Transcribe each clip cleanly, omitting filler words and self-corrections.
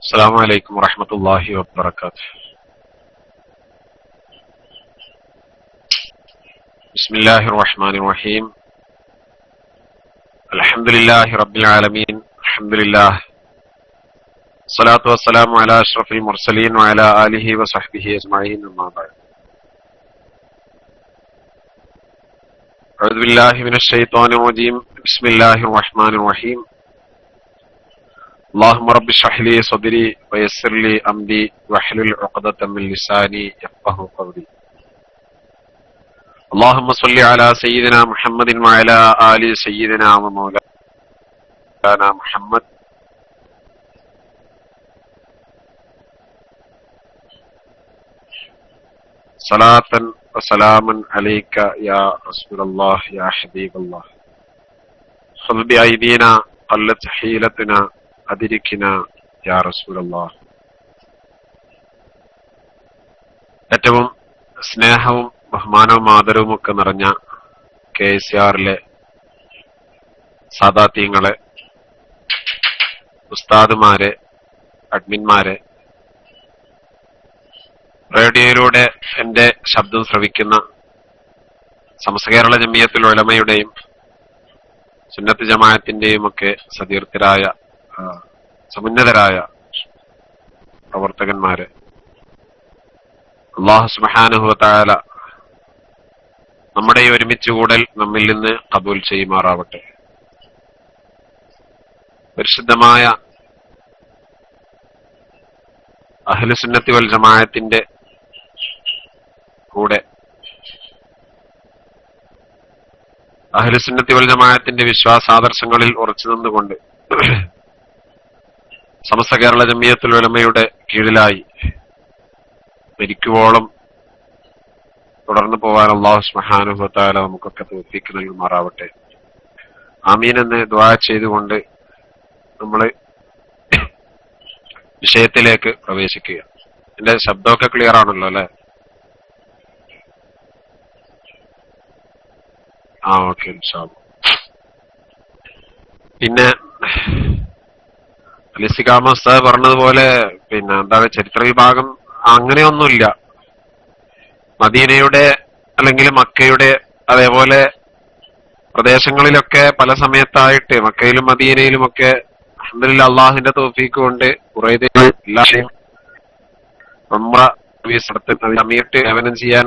السلام عليكم ورحمة الله وبركاته. بسم الله الرحمن الرحيم. الحمد لله رب العالمين. الحمد لله. الصلاة والسلام على أشرف المرسلين وعلى آله وصحبه أجمعين. أما بعد. أعوذ بالله من الشيطان الرجيم. بسم الله الرحمن الرحيم. اللهم رب اشرح لي صدري ويسر لي أمري واحلل عقدة من لساني يفقهوا قولي. اللهم صل على سيدنا محمد وعلى آل سيدنا ومولانا محمد. صلاة وسلاما عليك يا رسول الله يا حبيب الله. خذ بأيدينا قلت حيلتنا أدركنا يا رسول الله. ഏറ്റവും സ്നേഹവും ബഹുമാനവും ആദരവും ഒക്കെ നിറഞ്ഞ KSRലെ സാദാത്യങ്ങളെ, ഉസ്താദുമാരെ, അഡ്മിന്മാരെ, റേഡിയോയിലൂടെ എന്റെ ശബ്ദം ശ്രവിക്കുന്ന സമസ്ത കേരള ജമിയത്തുൽ ഉലമയുടെയും സുന്നത്ത് ജമാഅത്തിന്റെയും ഒക്കെ സതീർത്ഥരായ സമുന്നതരായ പ്രവർത്തകന്മാരെ, അല്ലാഹു സുബ്ഹാനഹു വ തആല നമ്മുടെ ഈ ഒരുമിച്ച് കൂടൽ നമ്മിൽ നിന്ന് ഖബൂൽ ചെയ്യുമാറാവട്ടെ. പരിശുദ്ധമായ അഹ്ലുസുന്നത്തി വൽ ജമാഅത്തിന്റെ കൂടെ, അഹ്ലുസുന്നത്തി വൽ ജമാഅത്തിന്റെ വിശ്വാസാദർശങ്ങളിൽ ഉറച്ചു നിന്നുകൊണ്ട് സമസ്ത കേരള ജമിയത്തുൽ ഉലമയുടെ കീഴിലായി മരിക്കുവോളം തുടർന്നു പോകാൻ അല്ലാഹു സുബ്ഹാനഹു വ തആല നമുക്കൊക്കെ തൗഫീഖ് നൽകുമാറാവട്ടെ. ആമീൻ എന്ന് ദുആ ചെയ്തുകൊണ്ട് നമ്മൾ വിഷയത്തിലേക്ക് പ്രവേശിക്കുക. എന്റെ ശബ്ദമൊക്കെ ക്ലിയർ ആണല്ലോ അല്ലെ? ഓക്കെ, ഇൻഷാ അല്ലാഹ്. പിന്നെ അലിസ്തിഖാമ ഉസ്താദ് പറഞ്ഞതുപോലെ എന്താണ് ചരിത്ര വിഭാഗം അങ്ങനെയൊന്നുമില്ല. മദീനയുടെ അല്ലെങ്കിൽ മക്കയുടെ അതേപോലെ പ്രദേശങ്ങളിലൊക്കെ പല സമയത്തായിട്ട് മക്കയിലും മദീനയിലും ഒക്കെ അൽഹംദുലില്ലാഹ് അള്ളാഹുവിന്റെ തൗഫീഖ് കൊണ്ട് കുറെ സമയത്ത് സേവനം ചെയ്യാൻ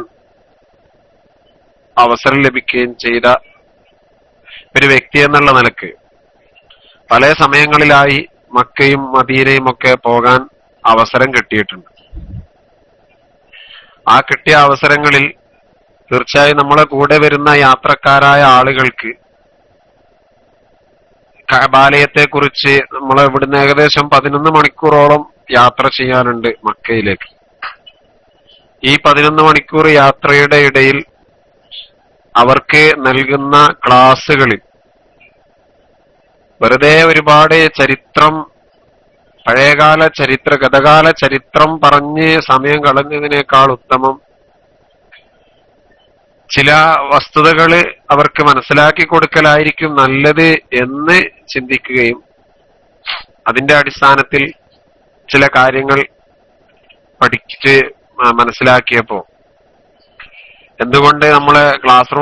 അവസരം ലഭിക്കുകയും ചെയ്ത ഒരു വ്യക്തി എന്നുള്ള നിലക്ക് പല സമയങ്ങളിലായി മക്കയും മദീനയും ഒക്കെ പോകാൻ അവസരം കിട്ടിയിട്ടുണ്ട്. ആ കിട്ടിയ അവസരങ്ങളിൽ തീർച്ചയായും നമ്മളെ കൂടെ വരുന്ന യാത്രക്കാരായ ആളുകൾക്ക് കഅബാലയത്തെ കുറിച്ച് നമ്മൾ ഇവിടുന്ന് ഏകദേശം 11 മണിക്കൂറോളം യാത്ര ചെയ്യാനുണ്ട് മക്കയിലേക്ക്. ഈ 11 മണിക്കൂർ യാത്രയുടെ ഇടയിൽ അവർക്ക് നൽകുന്ന ക്ലാസ്സുകളിൽ വെറുതെ ഒരുപാട് ചരിത്രം, പഴയകാല ചരിത്ര, ഗതകാല ചരിത്രം പറഞ്ഞ് സമയം കളഞ്ഞതിനേക്കാൾ ഉത്തമം ചില വസ്തുതകള് അവർക്ക് മനസ്സിലാക്കി കൊടുക്കലായിരിക്കും നല്ലത് എന്ന് ചിന്തിക്കുകയും അതിന്റെ അടിസ്ഥാനത്തിൽ ചില കാര്യങ്ങൾ പഠിച്ച് മനസ്സിലാക്കിയപ്പോ എന്തുകൊണ്ട് നമ്മളെ ക്ലാസ്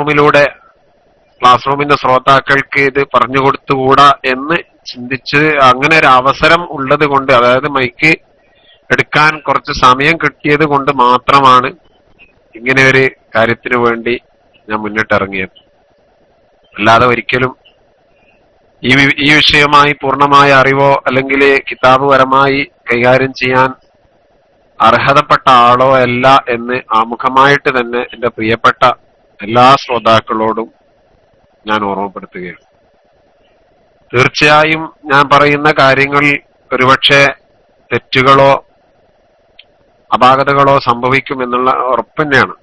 റൂമിന്റെ ശ്രോതാക്കൾക്ക് ഇത് പറഞ്ഞു കൊടുത്തുകൂടാ എന്ന് ചിന്തിച്ച് അങ്ങനെ ഒരു അവസരം ഉള്ളത് കൊണ്ട്, അതായത് മൈക്ക് എടുക്കാൻ കുറച്ച് സമയം കിട്ടിയത് കൊണ്ട് മാത്രമാണ് ഇങ്ങനെ ഒരു കാര്യത്തിന് വേണ്ടി ഞാൻ മുന്നിട്ടിറങ്ങിയത്. അല്ലാതെ ഒരിക്കലും ഈ വിഷയമായി പൂർണ്ണമായ അറിവോ അല്ലെങ്കിൽ കിതാബ് പരമായി കൈകാര്യം ചെയ്യാൻ അർഹതപ്പെട്ട ആളോ അല്ല എന്ന് ആമുഖമായിട്ട് തന്നെ എന്റെ പ്രിയപ്പെട്ട എല്ലാ ശ്രോതാക്കളോടും ഞാൻ ഓർമ്മപ്പെടുത്തുകയാണ്. തീർച്ചയായും ഞാൻ പറയുന്ന കാര്യങ്ങൾ ഒരുപക്ഷെ തെറ്റുകളോ അപാകതകളോ സംഭവിക്കുമെന്നുള്ള ഉറപ്പ് തന്നെയാണ്.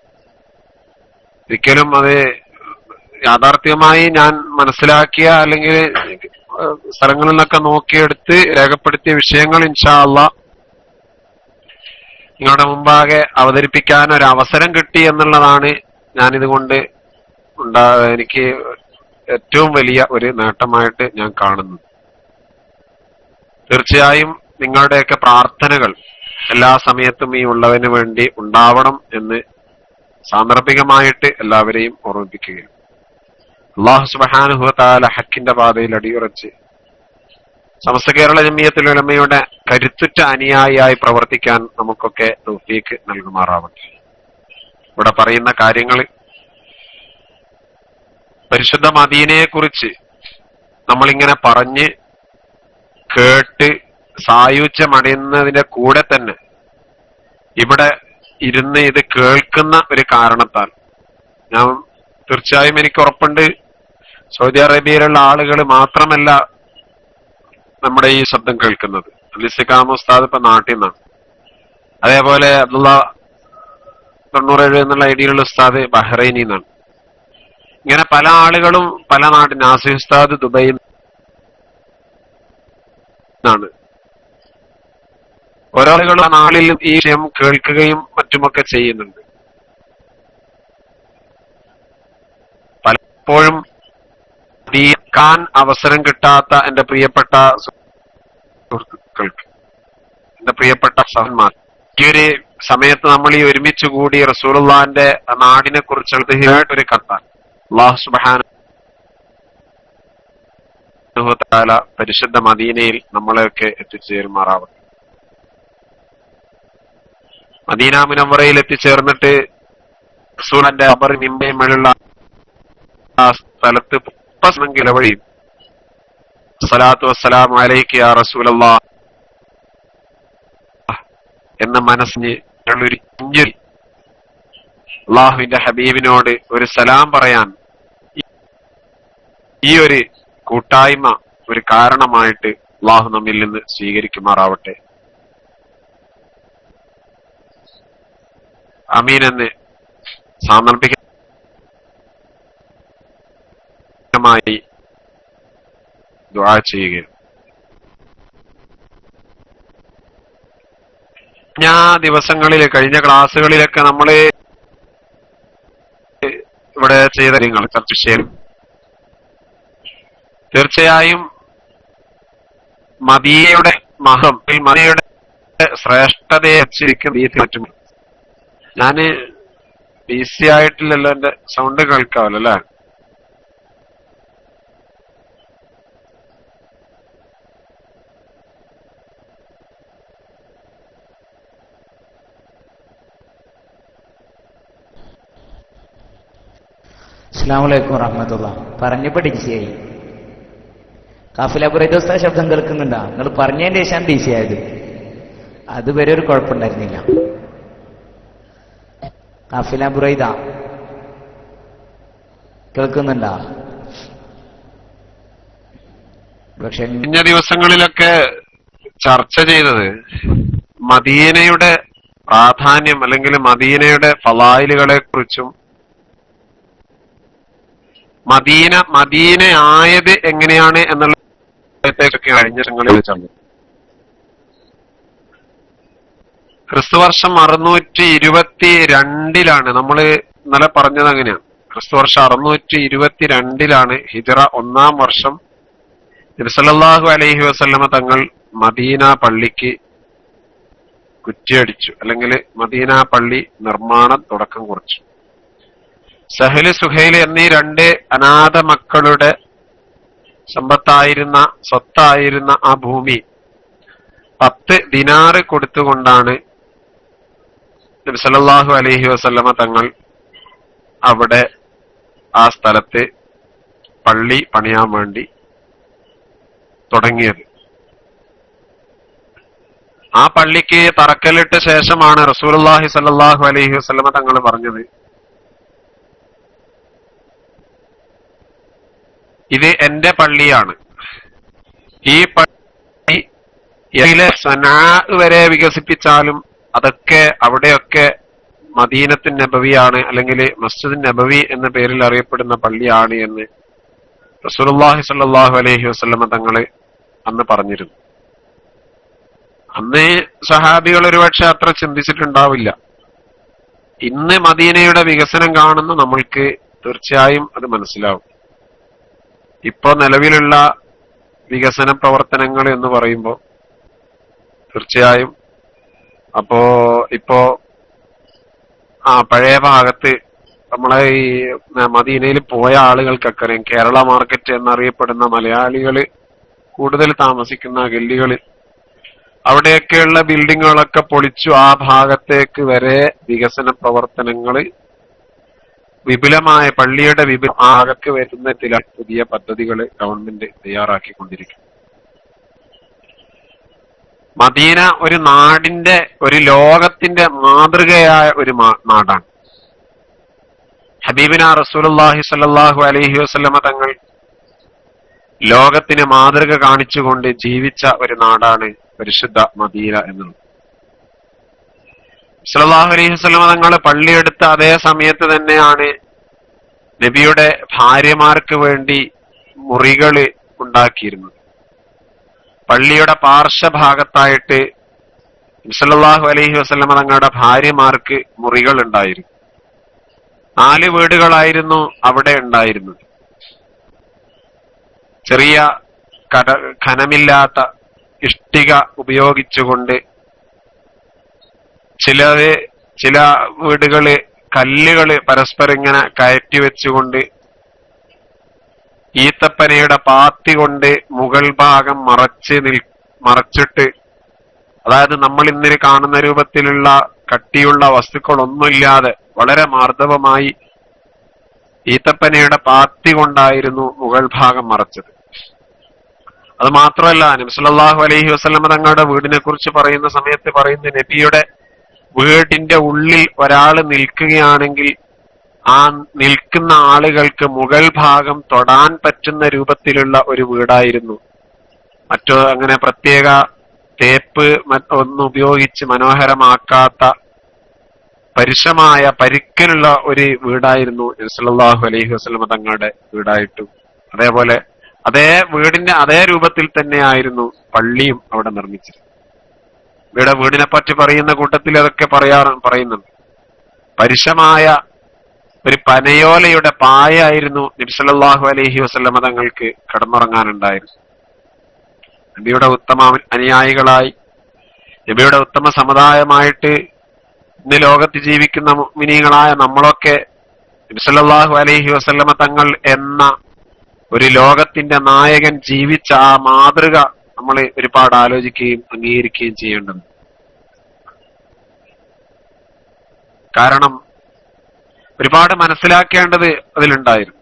ഒരിക്കലും അത് യാഥാർത്ഥ്യമായി ഞാൻ മനസ്സിലാക്കിയ അല്ലെങ്കിൽ സ്ഥലങ്ങളിൽ നിന്നൊക്കെ നോക്കിയെടുത്ത് രേഖപ്പെടുത്തിയ വിഷയങ്ങൾ ഇൻഷാ അല്ലാഹ് നിങ്ങളുടെ മുമ്പാകെ അവതരിപ്പിക്കാൻ ഒരു അവസരം കിട്ടി എന്നുള്ളതാണ് ഞാനിതുകൊണ്ട് എനിക്ക് ഏറ്റവും വലിയ ഒരു നേട്ടമായിട്ട് ഞാൻ കാണുന്നത്. തീർച്ചയായും നിങ്ങളുടെയൊക്കെ പ്രാർത്ഥനകൾ എല്ലാ സമയത്തും ഈ ഉള്ളവന് വേണ്ടി ഉണ്ടാവണം എന്ന് സാന്ദർഭികമായിട്ട് എല്ലാവരെയും ഓർമ്മിപ്പിക്കുകയും അല്ലാഹു സുബ്ഹാനഹു വ തആല ഹക്കിന്റെ പാതയിൽ അടിയുറച്ച് സമസ്ത കേരള ജമിയത്തുൽ ഉലമയുടെ കരുത്തുറ്റ അനുയായിയായി പ്രവർത്തിക്കാൻ നമുക്കൊക്കെ തൗഫീഖ് നൽകുമാറാവട്ടെ. ഇവിടെ പറയുന്ന കാര്യങ്ങൾ പരിശുദ്ധ മദീനയെ കുറിച്ച് നമ്മളിങ്ങനെ പറഞ്ഞ് കേട്ട് സായുജ്യമടയുന്നതിന്റെ കൂടെ തന്നെ ഇവിടെ ഇരുന്ന് ഇത് കേൾക്കുന്ന ഒരു കാരണത്താൽ ഞാൻ തീർച്ചയായും എനിക്ക് ഉറപ്പുണ്ട് സൗദി അറേബ്യയിലുള്ള ആളുകൾ മാത്രമല്ല നമ്മുടെ ഈ ശബ്ദം കേൾക്കുന്നത്. അലിസ്കാം ഉസ്താദ് ഇപ്പൊ നാട്ടിൽ നിന്നാണ്. അതേപോലെ അബ്ദുള്ള 97 എന്നുള്ള ഐഡിയിലുള്ള ഉസ്താദ് ബഹ്റൈനിൽ നിന്നാണ്. ഇങ്ങനെ പല ആളുകളും പല നാട്ടിൽ, നാസി ഉസ്താദ് ദുബൈയിൽ നിന്നാണ്. ഓരോ ആളുകളും ആ നാളിലും ഈ വിഷയം കേൾക്കുകയും മറ്റുമൊക്കെ ചെയ്യുന്നുണ്ട്. പലപ്പോഴും കേൾക്കാൻ അവസരം കിട്ടാത്ത എന്റെ പ്രിയപ്പെട്ട സുഹൃത്തുക്കൾക്ക്, എന്റെ പ്രിയപ്പെട്ട സഹന്മാർ, ഈ ഒരു സമയത്ത് നമ്മൾ ഈ ഒരുമിച്ച് കൂടി റസൂലുള്ളാഹിന്റെ നാടിനെ കുറിച്ചുള്ള ഒരു കത്താൻ അല്ലാഹു സുബ്ഹാനഹു വ തആല പരിശുദ്ധ മദീനയിൽ നമ്മളെയൊക്കെ എത്തിച്ചേരുമാറാവട്ടെ. മദീന മുനവ്വറയിൽ എത്തിച്ചേർന്നിട്ട് റസൂലിന്റെ ഖബർ മിമ്പേമുള്ള ആ സ്ഥലത്ത് കിലവഴിയും സ്വലാത്തു വസ്സലാമു അലൈക യാ റസൂലല്ലാഹ് എന്ന മനസ്സിന് ഒരു കുഞ്ഞിൽ അള്ളാഹുവിന്റെ ഹബീബിനോട് ഒരു സലാം പറയാൻ ഈ ഒരു കൂട്ടായ്മ ഒരു കാരണമായിട്ട് അള്ളാഹു നമ്മിൽ നിന്ന് സ്വീകരിക്കുമാറാവട്ടെ. അമീൻ എന്ന് സാന്ദർഭികമായി ദുആ ചെയ്യുകയും ദിവസങ്ങളിൽ കഴിഞ്ഞ ക്ലാസ്സുകളിലൊക്കെ നമ്മൾ ഇവിടെ ചെയ്ത കാര്യങ്ങൾ ചർച്ച ചെയ്യും. തീർച്ചയായും മദീനയുടെ മദീനയുടെ ശ്രേഷ്ഠതയെ വെച്ചിരിക്കുന്ന മറ്റും ഞാന് ബിസി ആയിട്ടില്ലല്ലോ, എന്റെ സൗണ്ട് കേൾക്കാമല്ലോ അല്ലെ? അസ്സലാമു വറഹ്മത്തുള്ളാഹി. പറഞ്ഞു പഠിച്ചായി കാഫില ബുറൈദ ശബ്ദം കേൾക്കുന്നുണ്ടാ? നിങ്ങൾ പറഞ്ഞതിന്റെ ശേഷം ബിസി ആയത്, അതുവരെ ഒരു കുഴപ്പമുണ്ടായിരുന്നില്ല. കാഫില ബുറൈദ കേൾക്കുന്നുണ്ടാ? പക്ഷെ കഴിഞ്ഞ ദിവസങ്ങളിലൊക്കെ ചർച്ച ചെയ്തത് മദീനയുടെ പ്രാധാന്യം അല്ലെങ്കിൽ മദീനയുടെ ഫളായിലുകളെ കുറിച്ചും മദീന ആയത് എങ്ങനെയാണ് എന്നുള്ളതൊക്കെ കഴിഞ്ഞ ദിവസങ്ങളിൽ ചർച്ച. ക്രിസ്തുവർഷം 622 നമ്മൾ ഇന്നലെ പറഞ്ഞത് അങ്ങനെയാണ്. ക്രിസ്തുവർഷം 622 ഹിജ്റ 1-ാം വർഷം നബി സല്ലല്ലാഹു അലൈഹി വസല്ലമ തങ്ങൾ മദീന പള്ളിക്ക് കുറ്റിയടിച്ചു, അല്ലെങ്കിൽ മദീന പള്ളി നിർമ്മാണം തുടക്കം കുറിച്ചു. സഹല് സുഹൈല് എന്നീ 2 അനാഥ മക്കളുടെ സമ്പത്തായിരുന്ന സ്വത്തായിരുന്ന ആ ഭൂമി 10 ദിനാറ് കൊടുത്തുകൊണ്ടാണ് നബി സല്ലല്ലാഹു അലൈഹി വസല്ലമ തങ്ങൾ അവിടെ ആ സ്ഥലത്ത് പള്ളി പണിയാൻ വേണ്ടി തുടങ്ങിയത്. ആ പള്ളിക്ക് തറക്കല്ലിട്ട ശേഷമാണ് റസൂലുള്ളാഹി സ്വല്ലല്ലാഹു അലൈഹി വസല്ലമ തങ്ങൾ പറഞ്ഞത്, ഇത് എന്റെ പള്ളിയാണ്. ഈ പള്ളി സനാ വരെ വികസിപ്പിച്ചാലും അതൊക്കെ അവിടെയൊക്കെ മദീനത്തുൻ നബവിയാണ്, അല്ലെങ്കിൽ മസ്ജിദുൻ നബവി എന്ന പേരിൽ അറിയപ്പെടുന്ന പള്ളിയാണ് എന്ന് റസൂലുള്ളാഹി സ്വല്ലല്ലാഹു അലൈഹി വസല്ലമ തങ്ങള് അന്ന് പറഞ്ഞിരുന്നു. അന്ന് സഹാബികൾ ഒരുപക്ഷെ അത്ര ചിന്തിച്ചിട്ടുണ്ടാവില്ല. ഇന്ന് മദീനയുടെ വികസനം കാണുന്ന നമ്മൾക്ക് തീർച്ചയായും അത് മനസ്സിലാവും. ഇപ്പോ നിലവിലുള്ള വികസന പ്രവർത്തനങ്ങൾ എന്ന് പറയുമ്പോൾ തീർച്ചയായും. അപ്പോ ഇപ്പോ പഴയ ഭാഗത്ത് നമ്മളെ ഈ മദീനയിൽ പോയ ആളുകൾക്കൊക്കെ അറിയാം, കേരള മാർക്കറ്റ് എന്നറിയപ്പെടുന്ന മലയാളികള് കൂടുതൽ താമസിക്കുന്ന ഗല്ലികള്, അവിടെയൊക്കെയുള്ള ബിൽഡിങ്ങുകളൊക്കെ പൊളിച്ചു ആ ഭാഗത്തേക്ക് വരെ വികസന പ്രവർത്തനങ്ങള് വിപുലമായ പള്ളിയുടെ ഭാഗത്ത് വരുന്ന ചില പുതിയ പദ്ധതികൾ ഗവൺമെന്റ് തയ്യാറാക്കിക്കൊണ്ടിരിക്കും. മദീന ഒരു നാടിന്റെ, ഒരു ലോകത്തിന്റെ മാതൃകയായ ഒരു നാടാണ്. ഹബീബിന റസൂലുള്ളാഹി സ്വല്ലല്ലാഹു അലൈഹി വസല്ലമ തങ്ങൾ ലോകത്തിന് മാതൃക കാണിച്ചുകൊണ്ട് ജീവിച്ച ഒരു നാടാണ് പരിശുദ്ധ മദീന എന്നുള്ളത്. സ്വല്ലല്ലാഹു അലൈഹി വസല്ലമ തങ്ങൾ പള്ളിയെടുത്ത അതേ സമയത്ത് തന്നെയാണ് നബിയുടെ ഭാര്യമാർക്ക് വേണ്ടി മുറികള് ഉണ്ടാക്കിയിരുന്നത്. പള്ളിയുടെ പാർശ്വഭാഗത്തായിട്ട് സ്വല്ലല്ലാഹു അലൈഹി വസല്ലമ തങ്ങളുടെ ഭാര്യമാർക്ക് മുറികൾ ഉണ്ടായിരുന്നു. 4 വീടുകളായിരുന്നു അവിടെ ഉണ്ടായിരുന്നത്. ചെറിയ ഖനമില്ലാത്ത ഇഷ്ടിക ഉപയോഗിച്ചുകൊണ്ട്, ചില വീടുകള് കല്ലുകള് പരസ്പരം ഇങ്ങനെ കയറ്റി വെച്ചുകൊണ്ട്, ഈത്തപ്പനയുടെ പാത്തി കൊണ്ട് മുകൾ ഭാഗം മറച്ചിട്ട്, അതായത് നമ്മൾ ഇന്നിന് കാണുന്ന രൂപത്തിലുള്ള കട്ടിയുള്ള വസ്തുക്കളൊന്നുമില്ലാതെ വളരെ മാർദ്ദവമായി ഈത്തപ്പനയുടെ പാത്തി കൊണ്ടായിരുന്നു മുകൾ ഭാഗം മറച്ചത്. അത് മാത്രമല്ല, നബി സല്ലല്ലാഹു അലൈഹി വസല്ലമ തങ്ങളുടെ വീടിനെ കുറിച്ച് പറയുന്ന സമയത്ത് പറയുന്ന, നബിയുടെ വീടിന്റെ ഉള്ളിൽ ഒരാൾ നിൽക്കുകയാണെങ്കിൽ ആ നിൽക്കുന്ന ആളുകൾക്ക് മുകൾ ഭാഗം തൊടാൻ പറ്റുന്ന രൂപത്തിലുള്ള ഒരു വീടായിരുന്നു. അങ്ങനെ പ്രത്യേക തേപ്പ് ഒന്നും ഉപയോഗിച്ച് മനോഹരമാക്കാത്ത പരിക്കനുള്ള ഒരു വീടായിരുന്നു നബി സല്ലല്ലാഹു അലൈഹി വസല്ലമ തങ്ങളുടെ വീടായിട്ടും. അതേപോലെ അതേ വീടിന്റെ അതേ രൂപത്തിൽ തന്നെയായിരുന്നു പള്ളിയും അവിടെ നിർമ്മിച്ചത്. വീടിനെ പറ്റി പറയുന്ന കൂട്ടത്തിൽ അതൊക്കെ പറയുന്നുണ്ട്. പരിശമായ ഒരു പനയോലയുടെ പായായിരുന്നു നബി സല്ലല്ലാഹു അലൈഹി വസല്ലമ തങ്ങൾക്ക് കിടന്നുറങ്ങാനുണ്ടായിരുന്നു. നബിയുടെ ഉത്തമ അനുയായികളായി, നബിയുടെ ഉത്തമ സമുദായമായിട്ട് ഇന്ന് ലോകത്ത് ജീവിക്കുന്ന മുഅ്മിനീങ്ങളായ നമ്മളൊക്കെ നബി സല്ലല്ലാഹു അലൈഹി വസല്ലമ തങ്ങൾ എന്ന ഒരു ലോകത്തിന്റെ നായകൻ ജീവിച്ച ആ മാതൃക നമ്മൾ ഒരുപാട് ആലോചിക്കുകയും അംഗീകരിക്കുകയും ചെയ്യേണ്ടത്. കാരണം ഒരുപാട് മനസ്സിലാക്കേണ്ടത് അതിലുണ്ടായിരുന്നു.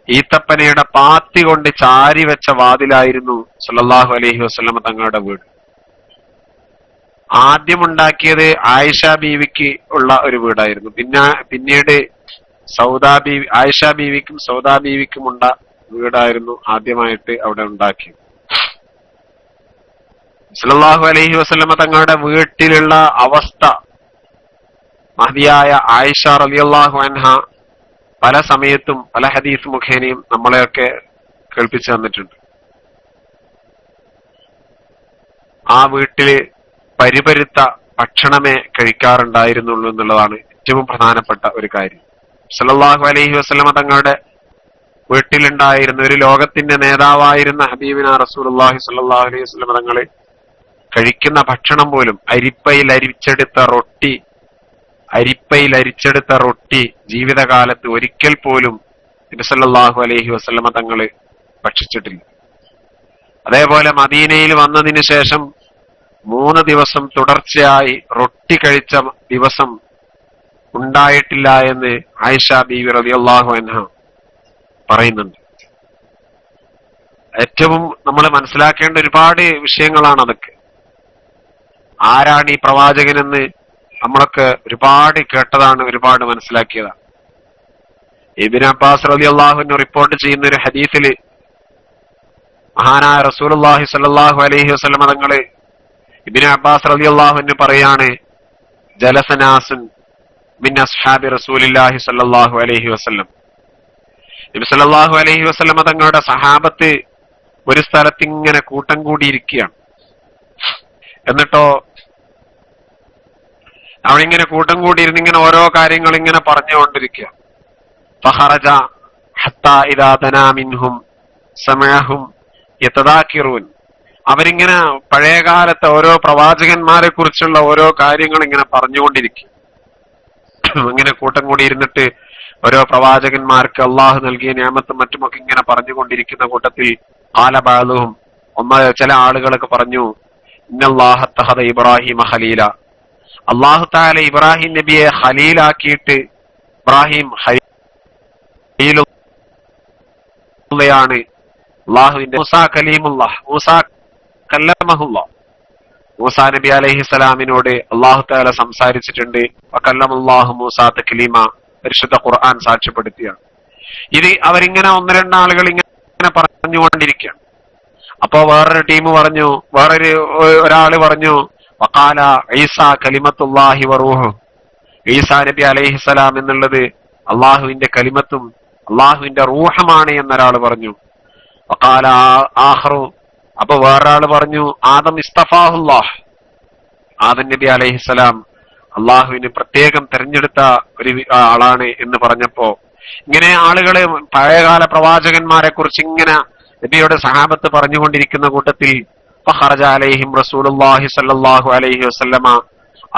ഈത്തപ്പനയുടെ പാത്തി കൊണ്ട് ചാരി വെച്ച വാതിലായിരുന്നു സല്ലല്ലാഹു അലൈഹി വസല്ലമ തങ്ങളുടെ വീട്. ആദ്യമുണ്ടാക്കിയത് ആയിഷ ബീവിക്ക് ഉള്ള ഒരു വീടായിരുന്നു. പിന്നീട് ആയിഷ ബീവിക്കും സൗദാ ബീവിക്കും ഉണ്ട വീടായിരുന്നു ആദ്യമായിട്ട് അവിടെ ഉണ്ടാക്കിയത്. സല്ലല്ലാഹു അലൈഹി വസല്ലമ തങ്ങളുടെ വീട്ടിലുള്ള അവസ്ഥ മഹദിയായ ആയിഷ റളിയല്ലാഹു അൻഹ പല സമയത്തും പല ഹദീസ് മുഖേനയും നമ്മളെയൊക്കെ കേൾപ്പിച്ചു തന്നിട്ടുണ്ട്. ആ വീട്ടില് പരിപരുത്ത ഭക്ഷണമേ കഴിക്കാറുണ്ടായിരുന്നുള്ളൂ എന്നുള്ളതാണ് ഏറ്റവും പ്രധാനപ്പെട്ട ഒരു കാര്യം. സല്ലല്ലാഹു അലൈഹി വസല്ലമ തങ്ങളുടെ വീട്ടിലുണ്ടായിരുന്ന ഒരു ലോകത്തിന്റെ നേതാവായിരുന്ന ഹബീബിന റസൂലുള്ളാഹി സ്വല്ലല്ലാഹു അലൈഹി വസല്ലമ തങ്ങള് കഴിക്കുന്ന ഭക്ഷണം പോലും അരിപ്പയിൽ അരിച്ചെടുത്ത റൊട്ടി ജീവിതകാലത്ത് ഒരിക്കൽ പോലും നബി സല്ലല്ലാഹു അലൈഹി വസല്ലമ തങ്ങള് ഭക്ഷിച്ചിട്ടില്ല. അതേപോലെ മദീനയിൽ വന്നതിന് ശേഷം 3 ദിവസം തുടർച്ചയായി റൊട്ടി കഴിച്ച ദിവസം ഉണ്ടായിട്ടില്ല എന്ന് ആയിഷ ബീവി റളിയല്ലാഹു അൻഹ പറയുന്നുണ്ട്. ഏറ്റവും നമ്മൾ മനസ്സിലാക്കേണ്ട ഒരുപാട് വിഷയങ്ങളാണ് അതൊക്കെ. ആരാണ് ഈ പ്രവാചകനെന്ന് നമ്മളൊക്കെ ഒരുപാട് കേട്ടതാണ്, ഒരുപാട് മനസ്സിലാക്കിയതാണ്. ഇബ്നു അബ്ബാസ് റളിയല്ലാഹു അൻഹു റിപ്പോർട്ട് ചെയ്യുന്ന ഒരു ഹദീസില് മഹാനായ റസൂലുള്ളാഹി സ്വല്ലല്ലാഹു അലൈഹി വസല്ലം തങ്ങള് ഇബ്നു അബ്ബാസ് റളിയല്ലാഹു അൻഹു പറയാണ്, ജലസനാസുൻ മിൻ അസ്ഹാബി റസൂലില്ലാഹി സ്വല്ലല്ലാഹു അലൈഹി വസല്ലം. നബി സല്ലല്ലാഹു അലൈഹി വസല്ലം തങ്ങളുടെ സഹാബത്ത് ഒരു സ്ഥലത്ത് ഇങ്ങനെ കൂട്ടം കൂടിയിരിക്കുകയാണ്. എന്നിട്ടോ അവിടെ ഇങ്ങനെ കൂട്ടം കൂടിയിരുന്ന് ഇങ്ങനെ ഓരോ കാര്യങ്ങൾ ഇങ്ങനെ പറഞ്ഞുകൊണ്ടിരിക്കുക. ഫഖറജ ഹത്താ ഇദാ ദനാ മിൻഹും സമഅഹും യതദാകിറൂൻ. അവരിങ്ങനെ പഴയകാലത്തെ ഓരോ പ്രവാചകന്മാരെ കുറിച്ചുള്ള ഓരോ കാര്യങ്ങൾ ഇങ്ങനെ പറഞ്ഞുകൊണ്ടിരിക്കും. ഇങ്ങനെ കൂട്ടം കൂടി ഇരുന്നിട്ട് ഓരോ പ്രവാചകന്മാർക്ക് അള്ളാഹു നൽകിയ നിഅമത്തും മറ്റുമൊക്കെ ഇങ്ങനെ പറഞ്ഞുകൊണ്ടിരിക്കുന്ന കൂട്ടത്തിൽ ആലബാലുഹും ചില ആളുകളൊക്കെ പറഞ്ഞു, ഇന്നല്ലാഹ തഖദ ഇബ്രാഹിമ ഖലീല, അള്ളാഹു തആല ഇബ്രാഹിം നബിയെ ഖലീലാക്കിയിട്ട് ഇബ്രാഹിം ഖലീലുള്ളയാണ്. അള്ളാഹുവിന്റെ മൂസാ കലീമുല്ലാഹ്, മൂസാ കല്ലമഹുല്ലാഹ്, മൂസാ നബി അലൈഹിസ്സലാമിനോട് അള്ളാഹു തആല സംസാരിച്ചിട്ടുണ്ട്. വകല്ലമല്ലാഹു മൂസാ തക്ലീമ, പരിശുദ്ധ ഖുർആൻ സാക്ഷ്യപ്പെടുത്തിയാണ്. ഇത് അവരിങ്ങനെ ഒന്ന് രണ്ടാളുകൾ ഇങ്ങനെ പറഞ്ഞുകൊണ്ടിരിക്കുകയാണ്. അപ്പോ വേറൊരു ടീം പറഞ്ഞു, ഒരാള് പറഞ്ഞു, വഖാല ഈസാ കലിമത്തുല്ലാഹി വറൂഹു, ഈസാ നബി അലൈഹിസ്സലാം എന്നുള്ളത് അള്ളാഹുവിന്റെ കലിമത്തും അള്ളാഹുവിന്റെ റൂഹമാണ് എന്നൊരാൾ പറഞ്ഞു. വഖാല ആഖറു, അപ്പൊ വേറൊരാള് പറഞ്ഞു, ആദം ഇസ്തഫാഹുല്ലാഹ്, ആദം നബി അലൈഹിസ്സലാം അള്ളാഹുവിന് പ്രത്യേകം തെരഞ്ഞെടുത്ത ഒരു ആളാണ് എന്ന് പറഞ്ഞപ്പോ ഇങ്ങനെ ആളുകള് പഴയകാല പ്രവാചകന്മാരെ കുറിച്ച് ഇങ്ങനെ നബിയുടെ സഹാബത്ത് പറഞ്ഞുകൊണ്ടിരിക്കുന്ന കൂട്ടത്തിൽ ഫഖറജ അലൈഹിം റസൂലുള്ളാഹി സ്വല്ലല്ലാഹു അലൈഹി വസല്ലമ,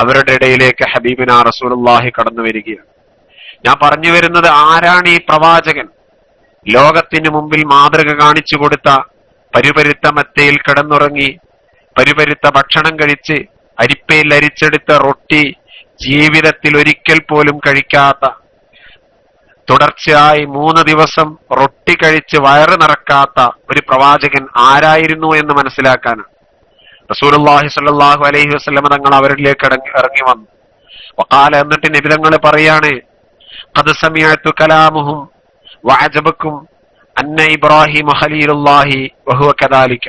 അവരുടെ ഇടയിലേക്ക് ഹബീബിന റസൂലുള്ളാഹി കടന്നു വരികയാണ്. ഞാൻ പറഞ്ഞു വരുന്നത്, ആരാണ് ഈ പ്രവാചകൻ? ലോകത്തിന് മുമ്പിൽ മാതൃക കാണിച്ചു കൊടുത്ത, പരുപരുത്ത മെത്തയിൽ കിടന്നുറങ്ങി പരുപരുത്ത ഭക്ഷണം കഴിച്ച് അരിപ്പയിൽ അരിച്ചെടുത്ത റൊട്ടി ജീവിതത്തിൽ ഒരിക്കൽ പോലും കഴിക്കാത്ത, തുടർച്ചയായി 3 ദിവസം റൊട്ടി കഴിച്ച് വയറ് നിറക്കാത്ത ഒരു പ്രവാചകൻ ആരായിരുന്നു എന്ന് മനസ്സിലാക്കാനാണ് റസൂലുള്ളാഹി സ്വല്ലല്ലാഹു അലൈഹി വസല്ലം തങ്ങൾ അവരിലേക്ക് ഇറങ്ങി വന്നു. വഖാല, എന്നിട്ട് നബി തങ്ങൾ പറയാണ്, ഖദ് സമിഅതു കലാമുഹും വഅജബകും അന്ന ഇബ്രാഹിം ഖലീലുല്ലാഹി വഹുവ കദാലിക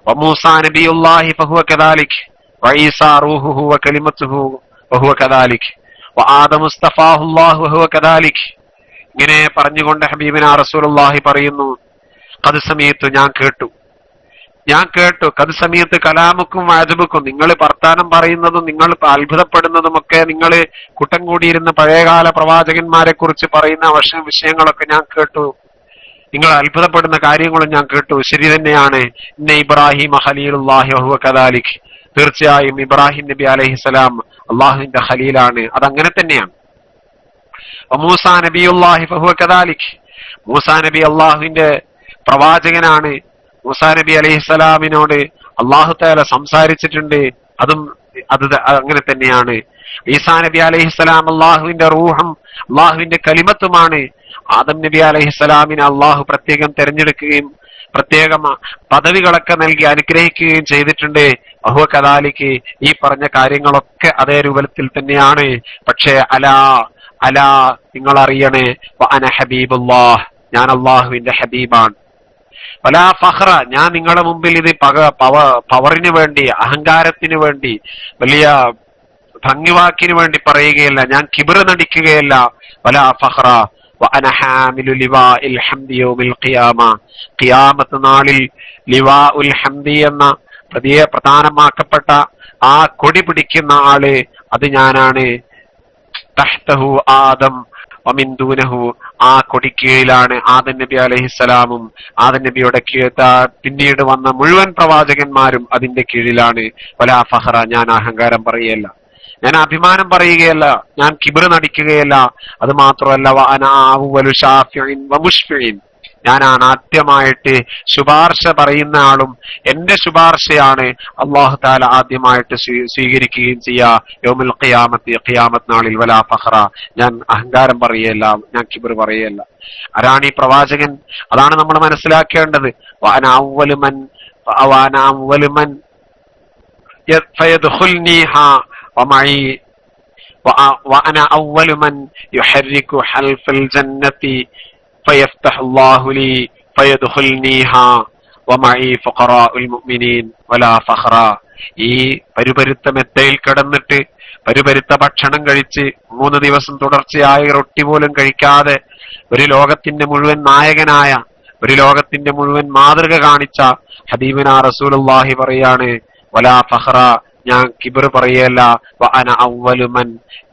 വമൂസാ നബിയുല്ലാഹി ഫഹുവ കദാലിക വഈസാ റൂഹുഹു വകലിമതുഹു വഹുവ കദാലിക വആദം മുസ്തഫാഹുല്ലാഹു വഹുവ കദാലിക. ഇങ്ങനെ പറഞ്ഞുകൊണ്ട് ഹബീബിന റസൂലുള്ളാഹി പറയുന്നു, ഖദ് സമീഅതു, ഞാൻ കേട്ടു, ഖദ് സമീഅതു കലാമുക്കും വഅജബുക്കും, നിങ്ങൾ വർത്താനം പറയുന്നതും നിങ്ങൾ അത്ഭുതപ്പെടുന്നതും ഒക്കെ നിങ്ങൾ കൂട്ടം കൂടിയിരുന്ന പഴയകാല പ്രവാചകന്മാരെ കുറിച്ച് പറയുന്ന വിഷയങ്ങളൊക്കെ ഞാൻ കേട്ടു, നിങ്ങൾ അത്ഭുതപ്പെടുന്ന കാര്യങ്ങളും ഞാൻ കേട്ടു. ശരി തന്നെയാണ്. ഇന്ന ഇബ്രാഹിം ഖലീലുല്ലാഹി വഹുവ കദാലിക്, തീർച്ചയായും ഇബ്രാഹിം നബി അലൈഹിസ്സലാം അള്ളാഹുവിന്റെ ഖലീലാണ്, അതങ്ങനെ തന്നെയാണ്. മൂസാ നബിയുല്ലാഹി ഫഹുവ കദാലിക്, മൂസാ നബി അള്ളാഹുവിന്റെ പ്രവാചകനാണ്. മൂസാ നബി അലൈഹിസ്സലാമിനോട് അള്ളാഹു തആല സംസാരിച്ചിട്ടുണ്ട്, അത് അങ്ങനെ തന്നെയാണ്. ഈസാ നബി അലൈഹിസ്സലാം അള്ളാഹുവിന്റെ റൂഹും അള്ളാഹുവിന്റെ കലിമത്തുമാണ്. ആദം നബി അലൈഹിസ്സലാമിനെ അള്ളാഹു പ്രത്യേകം തെരഞ്ഞെടുക്കുകയും പ്രത്യേകം പദവികളൊക്കെ നൽകി അനുഗ്രഹിക്കുകയും ചെയ്തിട്ടുണ്ട്. അഹുവ കദാലിക്ക്, ഈ പറഞ്ഞ കാര്യങ്ങളൊക്കെ അതേ രൂപത്തിൽ തന്നെയാണ്. പക്ഷേ അലാ നിങ്ങൾ അറിയണേ, വഅന ഹബീബുല്ലാഹ്, ഞാൻ അള്ളാഹുവിന്റെ ഹബീബാണ്. വലാ ഫഖ്റ, ഞാൻ നിങ്ങളുടെ മുമ്പിൽ ഇത് പവറിന് വേണ്ടി, അഹങ്കാരത്തിന് വേണ്ടി, വലിയ ഭംഗിവാക്കിന് വേണ്ടി പറയുകയല്ല, ഞാൻ കിബ്ർ നടിക്കുകയല്ല. വലാ ഫഖ്റ വഅന ഹാമിലു ലിവാഇൽ ഹംദി യൗമിൽ ഖിയാമ, ഖിയാമത്ത് നാളിൽ ലിവാഉൽ ഹംദി എന്ന പ്രധാനമാക്കപ്പെട്ട ആ കൊടി പിടിക്കുന്ന ആള് അത് ഞാനാണ്. തഹ്തഹു ആദം വമിൻ ദൂനഹു, ആ കൊടിക്കീഴിലാണ് ആദം നബി അലൈഹിസ്സലാമും ആദം നബിയുടെ പിന്നീട് വന്ന മുഴുവൻ പ്രവാചകന്മാരും അതിന്റെ കീഴിലാണ്. വലാ ഫഖ്റ, ഞാൻ അഹങ്കാരം പറയുകയല്ല, ഞാൻ അഭിമാനം പറയുകയല്ല, ഞാൻ കിബ്ർ നടിക്കുകയല്ല. അത് മാത്രമല്ല, വഅന അവ്വലു ശാഫിഇൻ വമുശ്ഫിഇൻ, ഞാനാണ് ആദ്യമായിട്ട് ശുപാർശ പറയുന്ന ആളും എന്റെ ശുപാർശയാണ് അല്ലാഹു തആല ആദ്യമായിട്ട് സ്വീകരിക്കുകയും ചെയ്യാ യൗമുൽ ഖിയാമത്തി, ഖിയാമത്ത് നാളിൽ. വലാ ഫഖ്റ, ഞാൻ അഹങ്കാരം പറയല്ല, ഞാൻ കിബ്ർ പറയല്ല. ആരാണ് ഈ പ്രവാചകൻ? അതാണ് നമ്മൾ മനസ്സിലാക്കേണ്ടത്. വഅന അവ്വലു മൻ ഫയദ്ഖുൽനിഹാ വമഈ വഅന അവ്വലു മൻ യുഹർരികു ഹൽഫൽ ജന്നത്തി ഫയഫ്തഹുല്ലാഹു ലീ ഫയദ്ഖുൽനിഹാ വമഈ ഫഖറാഉൽ മുഅ്മിനീൻ വലാ ഫഖ്റ. ഈ പരുപരുത്ത മെത്തയിൽ കിടന്നിട്ട് പരുപരുത്ത ഭക്ഷണം കഴിച്ച് 3 ദിവസം തുടർച്ചയായി റൊട്ടി പോലും കഴിക്കാതെ ഒരു ലോകത്തിന്റെ മുഴുവൻ നായകനായ, ഒരു ലോകത്തിന്റെ മുഴുവൻ മാതൃക കാണിച്ച ഹബീബിന റസൂലുള്ളാഹി പറയാണ്, വലാ ഫഖ്റ, ഞാൻ കിബർ പറയല്ല. വഅന അവ്വലു മൻ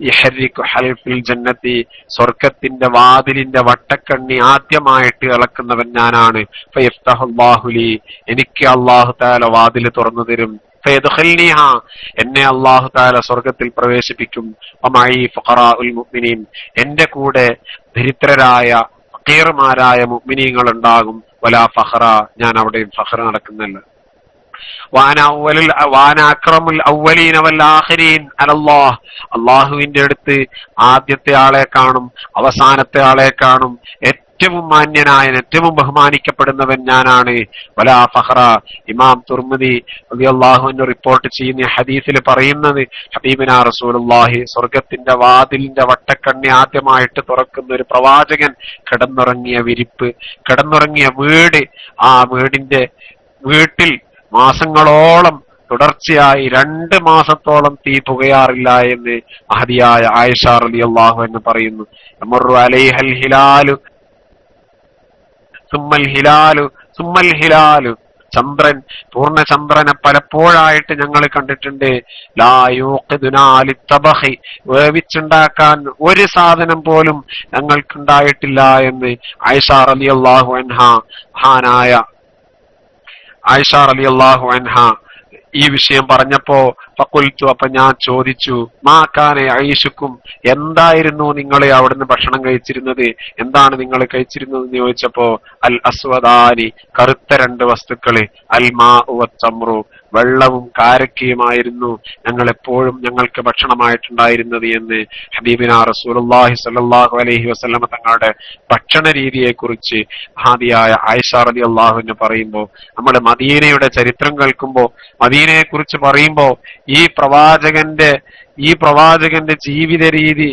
യഹരികു ഹൽഫിൽ ജന്നത്തി, സ്വർഗത്തിന്റെ വാതിലിന്റെ വട്ടക്കണ്ണി ആദ്യമായിട്ട് ഇളക്കുന്നവൻ ഞാനാണ്. ഫയഫ്തഹുല്ലാഹു ലി, എനിക്ക് അല്ലാഹു തആല വാതിൽ തുറന്നു തരും. ഫയദ്ഖിൽനിഹ, എന്നെ അല്ലാഹു തആല സ്വർഗത്തിൽ പ്രവേശിപ്പിക്കും. വമഈ ഫഖറാഉൽ മുഅ്മിനീൻ, എന്റെ കൂടെ ദരിദ്രരായ ഫഖീർമാരായ മുഅ്മിനീങ്ങൾ ഉണ്ടാകും. വലാ ഫഖറ, ഞാൻ അവിടെയും ഫഖർ നടക്കുന്നില്ല. വാന അക്രമുൽ അവ്വലീന വൽ ആഖിരീൻ അലല്ലാഹ്, അല്ലാഹുവിന്റെ അടുത്ത് ആദ്യത്തെ ആളെ കാണും, അവസാനത്തെ ആളെ കാണും. ഏറ്റവും മാന്യനായ, ഏറ്റവും ബഹുമാനിക്കപ്പെടുന്നവൻ ഞാനാണ്. വലാ ഫഖറ, ഇമാം തുർമുദി റളിയല്ലാഹു അൻഹു റിപ്പോർട്ട് ചെയ്യുന്ന ഹദീസിൽ പറയുന്നത്, ഹബീബിനാ റസൂലുള്ളാഹി സ്വർഗത്തിന്റെ വാതിലിന്റെ വട്ടക്കണ്ണി ആദ്യമായിട്ട് തുറക്കുന്ന ഒരു പ്രവാചകൻ കിടന്നുറങ്ങിയ വിരിപ്പ്, കിടന്നുറങ്ങിയ വീട്, ആ വീട്ടിൽ മാസങ്ങളോളം തുടർച്ചയായി 2 മാസത്തോളം തീ പുകയാറില്ല എന്ന് മഹദിയായ ആയിഷ റളിയല്ലാഹു അൻഹ പറയുന്നു. യമറു അലൈഹൽ ഹിലാലു സുമ്മൽ ഹിലാലു, ചന്ദ്രൻ, പൂർണ്ണചന്ദ്രനെ പലപ്പോഴായിട്ട് ഞങ്ങൾ കണ്ടിട്ടുണ്ട്. ലാ യൂഖിദുനാ ലിത്തബഖി, വേവിച്ചുണ്ടാക്കാൻ ഒരു സാധനം പോലും ഞങ്ങൾക്കുണ്ടായിട്ടില്ല എന്ന് ആയിഷ റളിയല്ലാഹു അൻഹ, മഹാനായ ആയിഷ റളിയല്ലാഹു അൻഹ ഈ വിഷയം പറഞ്ഞപ്പോ ഫഖുൽതു, അപ്പൊ ഞാൻ ചോദിച്ചു, മാ കാന ഐശുക്കും, എന്തായിരുന്നു നിങ്ങളെ അവിടുന്ന് ഭക്ഷണം കഴിച്ചിരുന്നത്, എന്താണ് നിങ്ങൾ കഴിച്ചിരുന്നത് എന്ന് ചോദിച്ചപ്പോ, അൽ അസ്വദാനി, കറുത്ത 2 വസ്തുക്കള്, അൽ മാഉ വത്തംറു, വെള്ളവും കാരക്കയുമായിരുന്നു ഞങ്ങൾ എപ്പോഴും ഞങ്ങൾക്ക് ഭക്ഷണമായിട്ടുണ്ടായിരുന്നത് എന്ന് ഹബീബിനാ റസൂലുള്ളാഹി സ്വല്ലല്ലാഹു അലൈഹി വസല്ലമ തങ്ങളുടെ ഭക്ഷണ രീതിയെ കുറിച്ച് മഹദിയായ ആയിഷ റളിയല്ലാഹു അൻഹ പറയുമ്പോൾ, നമ്മൾ മദീനയുടെ ചരിത്രം കേൾക്കുമ്പോ, മദീനയെ കുറിച്ച് പറയുമ്പോ, ഈ പ്രവാചകന്റെ ജീവിത രീതി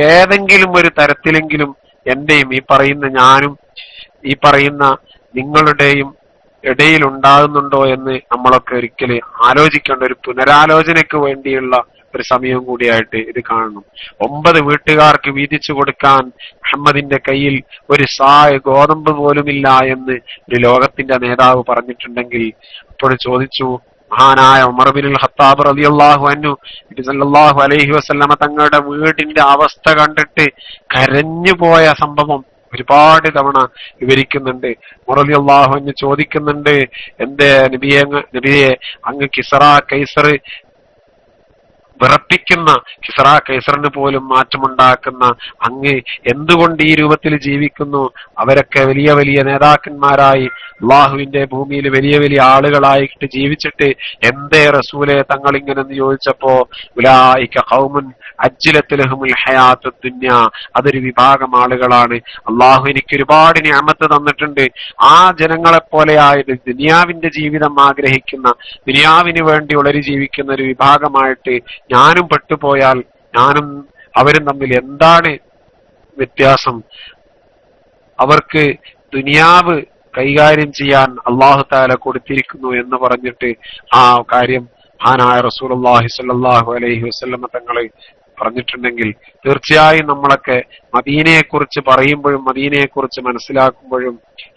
ഏതെങ്കിലും ഒരു തരത്തിലെങ്കിലും എന്റെയും ഈ പറയുന്ന ഞാനും ഈ പറയുന്ന നിങ്ങളുടെയും ഇടയിൽ ഉണ്ടാകുന്നുണ്ടോ എന്ന് നമ്മളൊക്കെ ഒരിക്കലും ആലോചിക്കേണ്ട, ഒരു പുനരാലോചനയ്ക്ക് വേണ്ടിയുള്ള ഒരു സമയം കൂടിയായിട്ട് ഇത് കാണണം. 9 വീട്ടുകാർക്ക് വീതിച്ചു കൊടുക്കാൻ മുഹമ്മദിന്റെ കയ്യിൽ ഒരു ഗോതമ്പ് പോലുമില്ല എന്ന് ഒരു ലോകത്തിന്റെ നേതാവ് പറഞ്ഞിട്ടുണ്ടെങ്കിൽ, അപ്പോൾ ചോദിച്ചു, മഹാനായ ഉമർ ബിനുൽ ഖത്താബ് റളിയല്ലാഹു അൻഹു നബി സല്ലല്ലാഹു അലൈഹി വസല്ലമ തങ്ങളുടെ വീടിന്റെ അവസ്ഥ കണ്ടിട്ട് കരഞ്ഞു പോയ സംഭവം ഒരുപാട് തവണ വിവരിക്കുന്നുണ്ട്. ഉമർ റളിയല്ലാഹു അൻഹു ചോദിക്കുന്നുണ്ട്, എന്തേ നബിയെ അങ്ങ് കൈസർ വിറപ്പിക്കുന്ന, കൈസറിന് പോലും മാറ്റമുണ്ടാക്കുന്ന അങ്ങ് എന്തുകൊണ്ട് ഈ രൂപത്തിൽ ജീവിക്കുന്നു? അവരൊക്കെ വലിയ വലിയ നേതാക്കന്മാരായി അള്ളാഹുവിന്റെ ഭൂമിയിൽ വലിയ വലിയ ആളുകളായിട്ട് ജീവിച്ചിട്ട് എന്തേ റസൂലെ തങ്ങൾ ഇങ്ങനെന്ന് ചോദിച്ചപ്പോ, ഉലൈക ഖൗമുൻ അജ്ജലത് ലഹുൽ ഹയാത്തുദ് ദുനിയ, അതൊരു വിഭാഗം ആളുകളാണ്. അള്ളാഹു എനിക്ക് ഒരുപാട് നിഅമത്ത് തന്നിട്ടുണ്ട്. ആ ജനങ്ങളെ പോലെയായത് ദുനിയാവിന്റെ ജീവിതം ആഗ്രഹിക്കുന്ന, ദുനിയാവിന് വേണ്ടി ഉളരി ജീവിക്കുന്ന ഒരു വിഭാഗമായിട്ട് ഞാനും പെട്ടുപോയാൽ ഞാനും അവരും തമ്മിൽ എന്താണ് വ്യത്യാസം? അവർക്ക് ദുനിയാവ് കൈകാര്യം ചെയ്യാൻ അല്ലാഹു തആല കൊടുത്തിരിക്കുന്നു എന്ന് പറഞ്ഞിട്ട് ആ കാര്യം മഹാനായ റസൂലുള്ളാഹി സ്വല്ലല്ലാഹു അലൈഹി വസല്ലമ തങ്ങളെ പറഞ്ഞിട്ടുണ്ടെങ്കിൽ, തീർച്ചയായും നമ്മളൊക്കെ മദീനയെക്കുറിച്ച് പറയുമ്പോഴും മദീനയെക്കുറിച്ച് മനസ്സിലാക്കുമ്പോഴും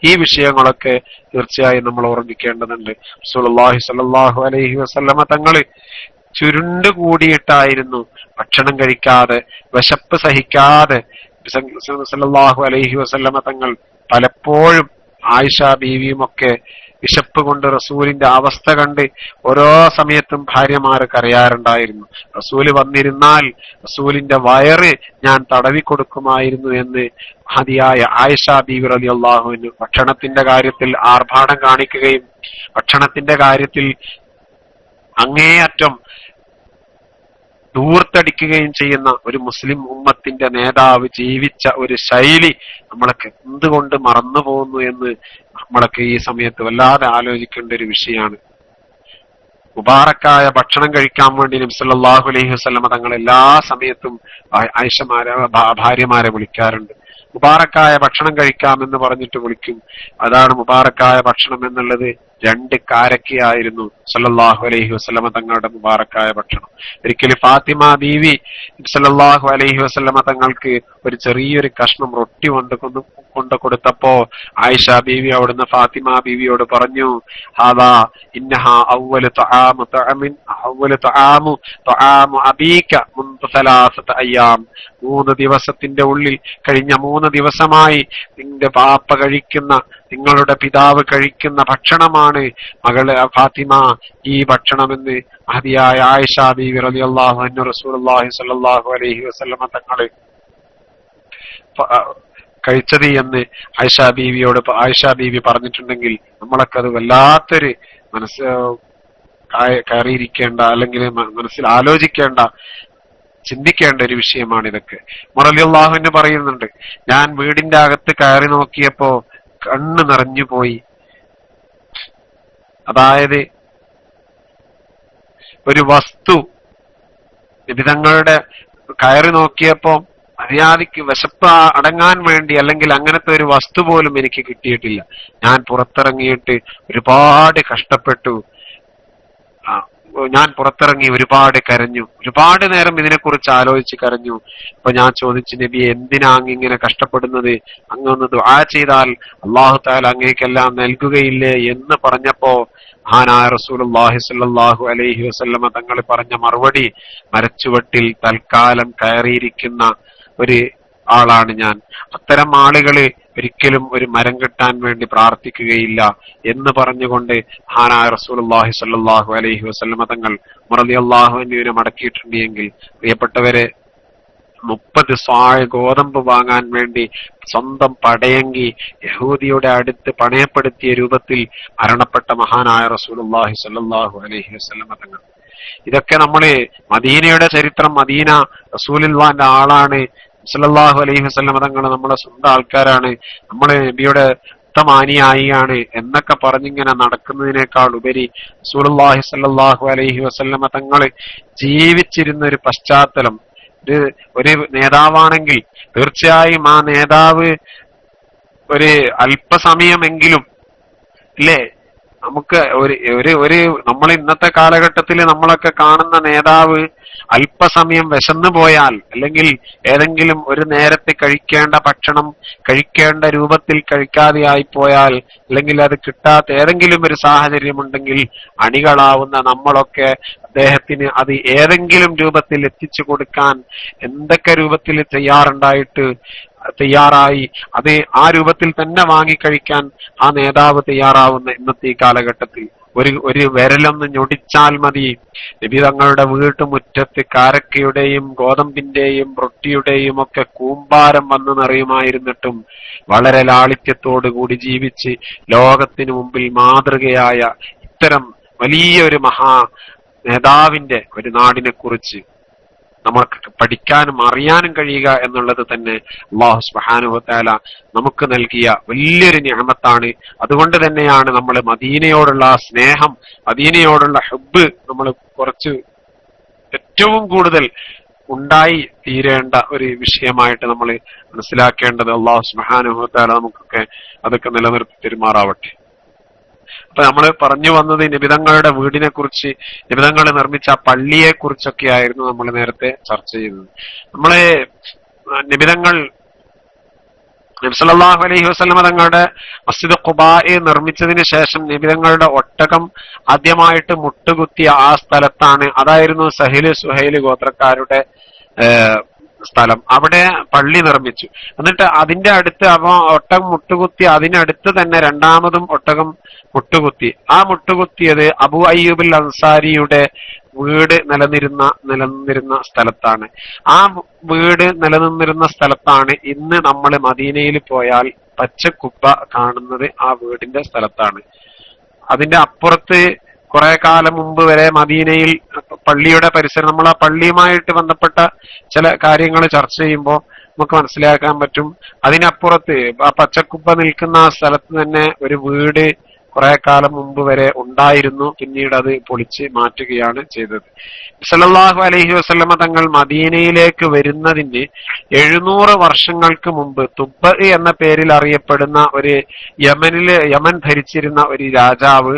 ഈ വിഷയങ്ങളൊക്കെ തീർച്ചയായും നമ്മൾ ഓർമ്മിക്കേണ്ടതുണ്ട്. റസൂലുള്ളാഹി സ്വല്ലല്ലാഹു അലൈഹി വസല്ലമ തങ്ങള് ചുരുണ്ടുകൂടിയിട്ടായിരുന്നു ഭക്ഷണം കഴിക്കാതെ, വിശപ്പ് സഹിക്കാതെ സല്ലല്ലാഹു അലൈഹി വസല്ലമ തങ്ങൾ പലപ്പോഴും ആയിഷ ബീവിയുമൊക്കെ വിശപ്പ് കൊണ്ട് റസൂലിന്റെ അവസ്ഥ കണ്ട് ഓരോ സമയത്തും ഭാര്യമാര് കരയാറുണ്ടായിരുന്നു. റസൂല് വന്നിരുന്നാൽ റസൂലിന്റെ വയറ് ഞാൻ തടവി കൊടുക്കുമായിരുന്നു എന്ന് മഹദിയായ ആയിഷ ബീവി റളിയല്ലാഹു അൻഹ ഭക്ഷണത്തിന്റെ കാര്യത്തിൽ ആർഭാടം കാണിക്കുകയും ഭക്ഷണത്തിന്റെ കാര്യത്തിൽ അങ്ങേയറ്റം ദൂർത്തടിക്കുകയും ചെയ്യുന്ന ഒരു മുസ്ലിം ഉമ്മത്തിന്റെ നേതാവ് ജീവിച്ച ഒരു ശൈലി നമ്മളൊക്കെ എന്തുകൊണ്ട് മറന്നു പോകുന്നു എന്ന് നമ്മളൊക്കെ ഈ സമയത്ത് വല്ലാതെ ആലോചിക്കേണ്ട ഒരു വിഷയമാണ്. മുബാറക്കായ ഭക്ഷണം കഴിക്കാൻ വേണ്ടി നബി സല്ലല്ലാഹു അലൈഹി വസല്ലമ തങ്ങൾ എല്ലാ സമയത്തും ഭാര്യമാരെ വിളിക്കാറുണ്ട്. മുബാറക്കായ ഭക്ഷണം കഴിക്കാമെന്ന് പറഞ്ഞിട്ട് വിളിക്കും. അതാണ് മുബാറക്കായ ഭക്ഷണം എന്നുള്ളത് 2 കാരക്കയായിരുന്നു സല്ലല്ലാഹു അലൈഹി വസല്ലമ തങ്ങളുടെ മുബാറക്കായ ഭക്ഷണം. ഒരിക്കലും ഫാത്തിമ ബീവി സല്ലല്ലാഹു അലൈഹി വസല്ലമ തങ്ങൾക്ക് ഒരു ചെറിയൊരു കഷ്ണം റൊട്ടി കൊണ്ട് കൊടുത്തപ്പോ ആയിഷ ബീവി അവിടുന്ന് ഫാത്തിമ ബീവിയോട് പറഞ്ഞു, ഹാദാ ഇന്നഹാ അവ്വലു തആമു അബീക മുൻദു 3 അയ്യാം. 3 ദിവസത്തിന്റെ ഉള്ളിൽ, കഴിഞ്ഞ 3 ദിവസമായി നിന്റെ പാപ്പ കഴിക്കുന്ന, നിങ്ങളുടെ പിതാവ് കഴിക്കുന്ന ഭക്ഷണമാണ് മകള് ഫാത്തിമ ഈ ഭക്ഷണമെന്ന് മഹദിയായ ആയിഷ ബീവി റളിയല്ലാഹു അൻഹ റസൂലുള്ളാഹി സ്വല്ലല്ലാഹു അലൈഹി വസല്ലമ തങ്ങള് കഴിച്ചത് എന്ന് ആയിഷ ബീവി പറഞ്ഞിട്ടുണ്ടെങ്കിൽ നമ്മളൊക്കെ അത് വല്ലാത്തൊരു കയറിയിരിക്കേണ്ട, അല്ലെങ്കിൽ മനസ്സിൽ ആലോചിക്കേണ്ട, ചിന്തിക്കേണ്ട ഒരു വിഷയമാണ് ഇതൊക്കെ. ഉമർ റളിയല്ലാഹു അൻഹു പറയുന്നുണ്ട്, ഞാൻ വീടിന്റെ അകത്ത് കയറി നോക്കിയപ്പോ കണ്ണ് നിറഞ്ഞു പോയി. അതായത് ഒരു വസ്തു നിബിതങ്ങളുടെ കയറി നോക്കിയപ്പോ മര്യാദയ്ക്ക് വിശപ്പ് അടങ്ങാൻ വേണ്ടി അല്ലെങ്കിൽ അങ്ങനത്തെ ഒരു വസ്തു പോലും എനിക്ക് കിട്ടിയിട്ടില്ല. ഞാൻ പുറത്തിറങ്ങിയിട്ട് ഒരുപാട് കഷ്ടപ്പെട്ടു, ഞാൻ പുറത്തിറങ്ങി ഒരുപാട് കരഞ്ഞു, ഒരുപാട് നേരം ഇതിനെക്കുറിച്ച് ആലോചിച്ച് കരഞ്ഞു. അപ്പൊ ഞാൻ ചോദിച്ചു, നബിയെ എന്തിനാ ഇങ്ങനെ കഷ്ടപ്പെടുന്നത്? അങ്ങൊന്ന് ദുആ ചെയ്താൽ അല്ലാഹു തആല അങ്ങേക്കെല്ലാം നൽകുകയില്ലേ എന്ന് പറഞ്ഞപ്പോ മഹാനായ റസൂലുള്ളാഹി സ്വല്ലല്ലാഹു അലൈഹി വസല്ലമ തങ്ങൾ പറഞ്ഞ മറുപടി, മരച്ചുവട്ടിൽ തൽക്കാലം കയറിയിരിക്കുന്ന ഒരു ആളാണ് ഞാൻ. അത്തരം ആളുകള് ഒരിക്കലും ഒരു മരം കെട്ടാൻ വേണ്ടി പ്രാർത്ഥിക്കുകയില്ല എന്ന് പറഞ്ഞുകൊണ്ട് മഹാനായ റസൂലുള്ളാഹി സ്വല്ലല്ലാഹു അലൈഹി വസല്ലമ തങ്ങൾ റളിയല്ലാഹു അൻഹുവിനെ മടക്കിയിട്ടുണ്ട്. എങ്കിൽ പ്രിയപ്പെട്ടവരെ, 30 സാഴ് ഗോതമ്പ് വാങ്ങാൻ വേണ്ടി സ്വന്തം പടയങ്കി യഹൂദിയുടെ അടുത്ത് പണയപ്പെടുത്തിയ രൂപത്തിൽ മരണപ്പെട്ട മഹാനായ റസൂലുള്ളാഹി സ്വല്ലല്ലാഹു അലൈഹി വസല്ലമ തങ്ങൾ. ഇതൊക്കെ നമ്മള് മദീനയുടെ ചരിത്രം, മദീന റസൂലുള്ളാഹിന്റെ ആളാണ്, സല്ലല്ലാഹു അലൈഹി വസല്ലമ തങ്ങൾ നമ്മുടെ സ്വന്തം ആൾക്കാരാണ്, നമ്മള് നബിയുടെ ഉത്തമാനിയായിയാണ് എന്നൊക്കെ പറഞ്ഞിങ്ങനെ നടക്കുന്നതിനേക്കാൾ ഉപരി റസൂലുള്ളാഹി സല്ലല്ലാഹു അലൈഹി വസല്ലമ തങ്ങള് ജീവിച്ചിരുന്ന ഒരു പശ്ചാത്തലം, ഒരു നേതാവാണെങ്കിൽ തീർച്ചയായും ആ നേതാവ് ഒരു അല്പസമയമെങ്കിലും ഇല്ലേ, നമുക്ക് ഒരു നമ്മൾ ഇന്നത്തെ കാലഘട്ടത്തിൽ നമ്മളൊക്കെ കാണുന്ന നേതാവ് അല്പസമയം വിശന്നു പോയാൽ, അല്ലെങ്കിൽ ഏതെങ്കിലും ഒരു നേരത്തെ കഴിക്കേണ്ട ഭക്ഷണം കഴിക്കേണ്ട രൂപത്തിൽ കഴിക്കാതെയായി പോയാൽ, അല്ലെങ്കിൽ അത് കിട്ടാത്ത ഏതെങ്കിലും ഒരു സാഹചര്യമുണ്ടെങ്കിൽ അണികളാവുന്ന നമ്മളൊക്കെ അദ്ദേഹത്തിന് അത് ഏതെങ്കിലും രൂപത്തിൽ എത്തിച്ചു കൊടുക്കാൻ എന്തൊക്കെ രൂപത്തിൽ തയ്യാറായി അത് ആ രൂപത്തിൽ തന്നെ വാങ്ങിക്കഴിക്കാൻ ആ നേതാവ് തയ്യാറാവുന്ന ഇന്നത്തെ ഈ കാലഘട്ടത്തിൽ ഒരു വിരലൊന്ന് ഞൊടിച്ചാൽ മതി, നബി തങ്ങളുടെ വീട്ടുമുറ്റത്ത് കാരക്കയുടെയും ഗോതമ്പിന്റെയും റൊട്ടിയുടെയും ഒക്കെ കൂമ്പാരം വന്നു നിറയുമായിരുന്നിട്ടും വളരെ ലാളിത്യത്തോടു കൂടി ജീവിച്ച് ലോകത്തിനു മുമ്പിൽ മാതൃകയായ ഇത്തരം വലിയൊരു മഹാ നേതാവിന്റെ ഒരു നാടിനെ കുറിച്ച് നമ്മൾക്ക് പഠിക്കാനും അറിയാനും കഴിയുക എന്നുള്ളത് തന്നെ അല്ലാഹു സുബ്ഹാനഹു വ തആല നമുക്ക് നൽകിയ വലിയൊരു നിഅമത്താണ്. അതുകൊണ്ട് തന്നെയാണ് നമ്മൾ മദീനയോടുള്ള സ്നേഹം, മദീനയോടുള്ള ഹുബ്ബ് നമ്മൾ കുറച്ച് ഏറ്റവും കൂടുതൽ ഉണ്ടായി തീരേണ്ട ഒരു വിഷയമായിട്ട് നമ്മൾ മനസ്സിലാക്കേണ്ടത്. അല്ലാഹു സുബ്ഹാനഹു വ തആല നമുക്കൊക്കെ അതൊക്കെ നിലനിർത്തി പെരുമാറാവട്ടെ. അപ്പൊ നമ്മൾ പറഞ്ഞു വന്നത് നിബിതങ്ങളുടെ വീടിനെ കുറിച്ച്, നിബിതങ്ങൾ നിർമ്മിച്ച പള്ളിയെ കുറിച്ചൊക്കെ ആയിരുന്നു നമ്മൾ നേരത്തെ ചർച്ച ചെയ്തത്. നമ്മള് നിബിതങ്ങൾ നബി സല്ലല്ലാഹു അലൈഹി വസല്ലമ തങ്ങളുടെ മസ്ജിദ് ഖുബായെ നിർമ്മിച്ചതിന് ശേഷം നിബിതങ്ങളുടെ ഒട്ടകം ആദ്യമായിട്ട് മുട്ടുകുത്തിയ ആ സ്ഥലത്താണ്. അതായിരുന്നു സഹില് സുഹൈല് ഗോത്രക്കാരുടെ സ്ഥലം. അവിടെ പള്ളി നിർമ്മിച്ചു. എന്നിട്ട് അതിന്റെ അടുത്ത് ഒട്ടകം മുട്ടുകുത്തി, അതിനടുത്ത് തന്നെ രണ്ടാമതും ഒട്ടകം മുട്ടുകുത്തി. ആ മുട്ടുകുത്തിയത് അബൂ അയ്യൂബുൽ അൻസാരിയുടെ വീട് നിലനിന്നിരുന്ന സ്ഥലത്താണ്. ആ വീട് നിലനിന്നിരുന്ന സ്ഥലത്താണ് ഇന്ന് നമ്മൾ മദീനയിൽ പോയാൽ പച്ചക്കുബ്ബ കാണുന്നത്. ആ വീടിന്റെ സ്ഥലത്താണ്. അതിന്റെ അപ്പുറത്ത് കുറെ കാലം മുമ്പ് വരെ മദീനയിൽ പള്ളിയുടെ പരിസരം, നമ്മൾ ആ പള്ളിയുമായിട്ട് ബന്ധപ്പെട്ട ചില കാര്യങ്ങൾ ചർച്ച ചെയ്യുമ്പോൾ നമുക്ക് മനസ്സിലാക്കാൻ പറ്റും. അതിനപ്പുറത്ത് ആ പച്ചക്കുബ്ബ നിൽക്കുന്ന ആ സ്ഥലത്ത് തന്നെ ഒരു വീട് കുറെ കാലം മുമ്പ് വരെ ഉണ്ടായിരുന്നു. പിന്നീട് അത് പൊളിച്ച് മാറ്റുകയാണ് ചെയ്തത്. സല്ലല്ലാഹു അലൈഹി വസല്ലമ തങ്ങൾ മദീനയിലേക്ക് വരുന്നതിന് 700 വർഷങ്ങൾക്ക് മുമ്പ് തുബ്ബ എന്ന പേരിൽ അറിയപ്പെടുന്ന ഒരു യമൻ ഭരിച്ചിരുന്ന ഒരു രാജാവ്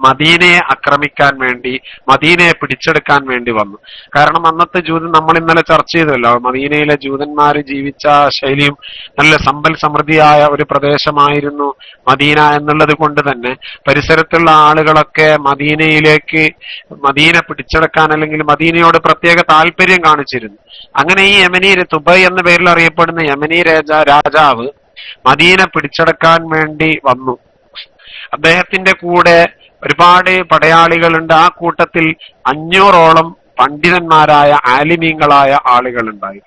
മദീനയെ ആക്രമിക്കാൻ വേണ്ടി, മദീനയെ പിടിച്ചെടുക്കാൻ വേണ്ടി വന്നു. കാരണം അന്നത്തെ ജൂതൻ നമ്മൾ ഇന്നലെ ചർച്ച ചെയ്തല്ലോ, മദീനയിലെ ജൂതന്മാർ ജീവിച്ച ശൈലിയും നല്ല സമ്പൽ സമൃദ്ധിയായ ഒരു പ്രദേശമായിരുന്നു മദീന എന്നുള്ളത് കൊണ്ട് തന്നെ പരിസരത്തുള്ള ആളുകളൊക്കെ മദീനയിലേക്ക്, മദീന പിടിച്ചെടുക്കാൻ അല്ലെങ്കിൽ മദീനയോട് പ്രത്യേക താല്പര്യം കാണിച്ചിരുന്നു. അങ്ങനെ ഈ യമനി തുബൈ എന്ന പേരിൽ അറിയപ്പെടുന്ന യമനി രാജാവ് മദീന പിടിച്ചെടുക്കാൻ വേണ്ടി വന്നു. അദ്ദേഹത്തിന്റെ കൂടെ ഒരുപാട് പടയാളികളുണ്ട്. ആ കൂട്ടത്തിൽ 500ഓളം പണ്ഡിതന്മാരായ ആലിമീങ്ങളായ ആളുകളുണ്ടായി.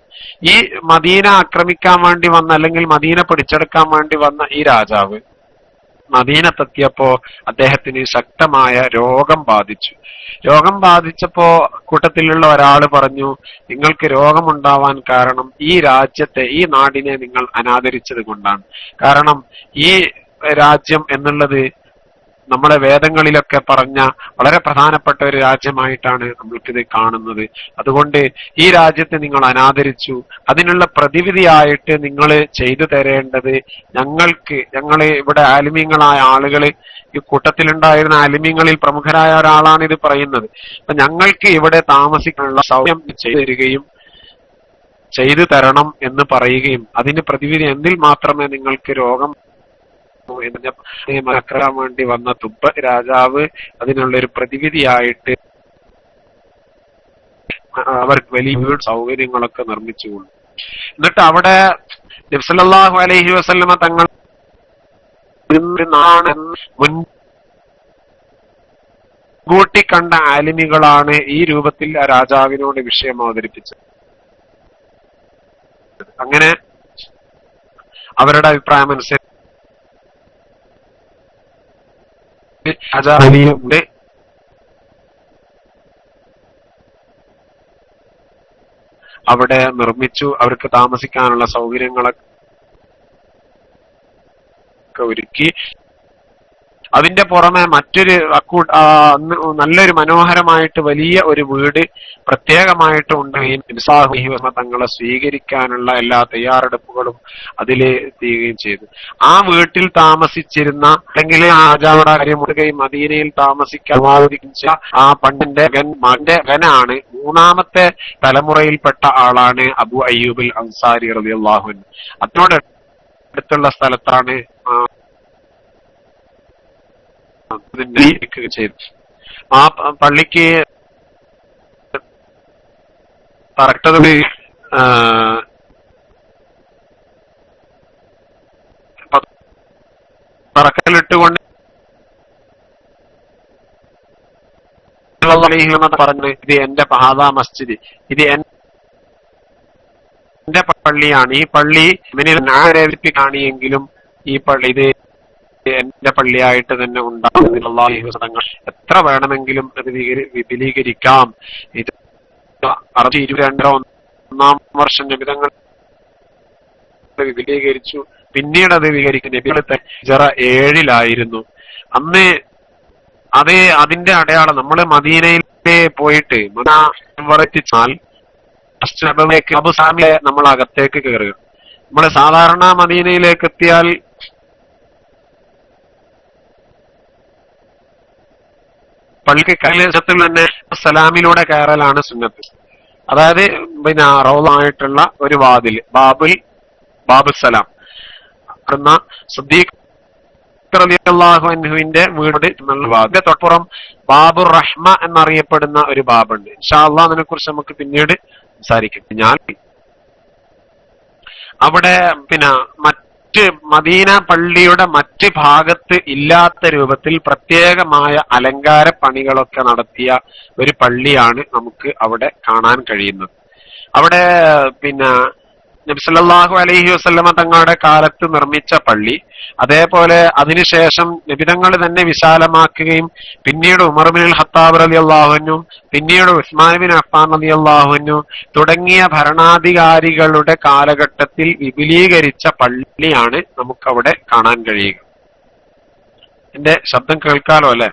ഈ മദീന ആക്രമിക്കാൻ വേണ്ടി വന്ന, അല്ലെങ്കിൽ മദീന പിടിച്ചെടുക്കാൻ വേണ്ടി വന്ന ഈ രാജാവ് മദീനത്തെത്തിയപ്പോ അദ്ദേഹത്തിന് ശക്തമായ രോഗം ബാധിച്ചു. രോഗം ബാധിച്ചപ്പോ കൂട്ടത്തിലുള്ള ഒരാൾ പറഞ്ഞു, നിങ്ങൾക്ക് രോഗമുണ്ടാവാൻ കാരണം ഈ രാജ്യത്തെ, ഈ നാടിനെ നിങ്ങൾ അനാദരിച്ചത് കൊണ്ടാണ്. കാരണം ഈ രാജ്യം എന്നുള്ളത് നമ്മുടെ വേദങ്ങളിലൊക്കെ പറഞ്ഞ വളരെ പ്രധാനപ്പെട്ട ഒരു രാജ്യമായിട്ടാണ് നമ്മൾക്കിത് കാണുന്നത്. അതുകൊണ്ട് ഈ രാജ്യത്തെ നിങ്ങൾ അനാദരിച്ചു. അതിനുള്ള പ്രതിവിധിയായിട്ട് നിങ്ങൾ ചെയ്തു തരേണ്ടത് ഞങ്ങള് ഇവിടെ ആലിമീങ്ങളായ ആളുകള്, ഈ കൂട്ടത്തിലുണ്ടായിരുന്ന ആലിമീങ്ങളിൽ പ്രമുഖരായ ഒരാളാണ് ഇത് പറയുന്നത്. അപ്പൊ ഞങ്ങൾക്ക് ഇവിടെ താമസിക്കാനുള്ള സൗകര്യം ചെയ്തു തരികയും ചെയ്തു തരണം എന്ന് പറയുകയും അതിന് പ്രതിവിധി എന്തിൽ മാത്രമേ നിങ്ങൾക്ക് രോഗം മറക്കാൻ വേണ്ടി വന്ന തുബ്ബ രാജാവ് അതിനുള്ളൊരു പ്രതിവിധിയായിട്ട് അവർക്ക് വലിയ വീട് സൗകര്യങ്ങളൊക്കെ നിർമ്മിച്ചുകൊണ്ടു. എന്നിട്ട് അവിടെ നബി സല്ലല്ലാഹു അലൈഹി വസല്ലമ തങ്ങൾ മുൻകൂട്ടി കണ്ട ആലിമികളാണ് ഈ രൂപത്തിൽ ആ രാജാവിനോട് വിഷയം അവതരിപ്പിച്ചത്. അങ്ങനെ അവരുടെ അഭിപ്രായം അനുസരിച്ച് രാജാവിനെ അവിടെ നിർമ്മിച്ചു. അവർക്ക് താമസിക്കാനുള്ള സൗകര്യങ്ങളൊക്കെ ഒരുക്കി. അതിന്റെ പുറമെ മറ്റൊരു നല്ലൊരു മനോഹരമായിട്ട് വലിയ ഒരു വീട് പ്രത്യേകമായിട്ട് ഉണ്ടാകുകയും തങ്ങളെ സ്വീകരിക്കാനുള്ള എല്ലാ തയ്യാറെടുപ്പുകളും അതിൽ ചെയ്യുകയും ചെയ്തു. ആ വീട്ടിൽ താമസിച്ചിരുന്ന, അല്ലെങ്കിൽ രാജാവുടെ കാര്യം മദീനയിൽ താമസിക്കാൻ ആ പണ്ടിന്റെ മകനാണ്, 3ാമത്തെ തലമുറയിൽപ്പെട്ട ആളാണ് അബു അയ്യൂബുൽ അൻസാരി റളിയല്ലാഹു അൻഹു. അതിനോട് അടുത്തുള്ള സ്ഥലത്താണ് ചെയ്തു. ആ പള്ളിക്ക് തറക്കത് തറക്കല്ലിട്ടുകൊണ്ട് പറഞ്ഞു, ഇത് എന്റെ ഹാദാ മസ്ജിദ്, ഇത് എന്റെ പള്ളിയാണ്. ഈ പള്ളി കാണിയെങ്കിലും ഈ പള്ളി ഇത് എന്റെ പള്ളിയായിട്ട് തന്നെ ഉണ്ടാകുന്ന തങ്ങൾ എത്ര വേണമെങ്കിലും അത് വിപുലീകരിക്കാം. ഇത് 22-ാം വർഷം നബിതങ്ങൾ വിപുലീകരിച്ചു. പിന്നീട് അത് വിവരിക്കുന്ന നബിയുടെ ഹിജ്റ 7-ലായിരുന്നു. അന്ന് അതിന്റെ അടയാളം നമ്മൾ മദീനയിലെ പോയിട്ട് നമ്മൾ അകത്തേക്ക് കയറുക. നമ്മൾ സാധാരണ മദീനയിലേക്ക് എത്തിയാൽ പള്ളിക്ക് കൈലേശത്തിൽ തന്നെ സലാമിലൂടെ കയറലാണ് സുന്നത്ത്. അതായത് പിന്നെ റൗളായിട്ടുള്ള ഒരു വാതിൽ, ബാബുൽ സലാം എന്ന സിദ്ദീഖ് റളിയല്ലാഹു അൻഹുവിന്റെ വീട് വാതിന്റെ തൊട്ടപ്പുറം ബാബുർ റഹ്മ എന്നറിയപ്പെടുന്ന ഒരു ബാബുണ്ട്. ഇൻഷാ അല്ലാഹ് അതിനെ കുറിച്ച് നമുക്ക് പിന്നീട് സംസാരിക്കും. ഞാൻ അവിടെ പിന്നെ മദീന പള്ളിയുടെ മറ്റ് ഭാഗത്ത് ഇല്ലാത്ത രൂപത്തിൽ പ്രത്യേകമായ അലങ്കാര പണികളൊക്കെ നടത്തിയ ഒരു പള്ളിയാണ് നമുക്ക് അവിടെ കാണാൻ കഴിയുന്നത്. അവിടെ പിന്നെ നബി സല്ലല്ലാഹു അലൈഹി വസല്ലമ തങ്ങളുടെ കാലത്ത് നിർമ്മിച്ച പള്ളി, അതേപോലെ അതിനുശേഷം നബിതങ്ങൾ തന്നെ വിശാലമാക്കുകയും പിന്നീട് ഉമർ ബിൻ ഖത്താബ് റളിയല്ലാഹു അൻഹു, പിന്നീട് ഉസ്മാൻ ബിൻ അഫ്ഫാൻ റളിയല്ലാഹു അൻഹു തുടങ്ങിയ ഭരണാധികാരികളുടെ കാലഘട്ടത്തിൽ വിപുലീകരിച്ച പള്ളിയാണ് നമുക്കവിടെ കാണാൻ കഴിയുക. എന്റെ ശബ്ദം കേൾക്കാലോ അല്ലെ?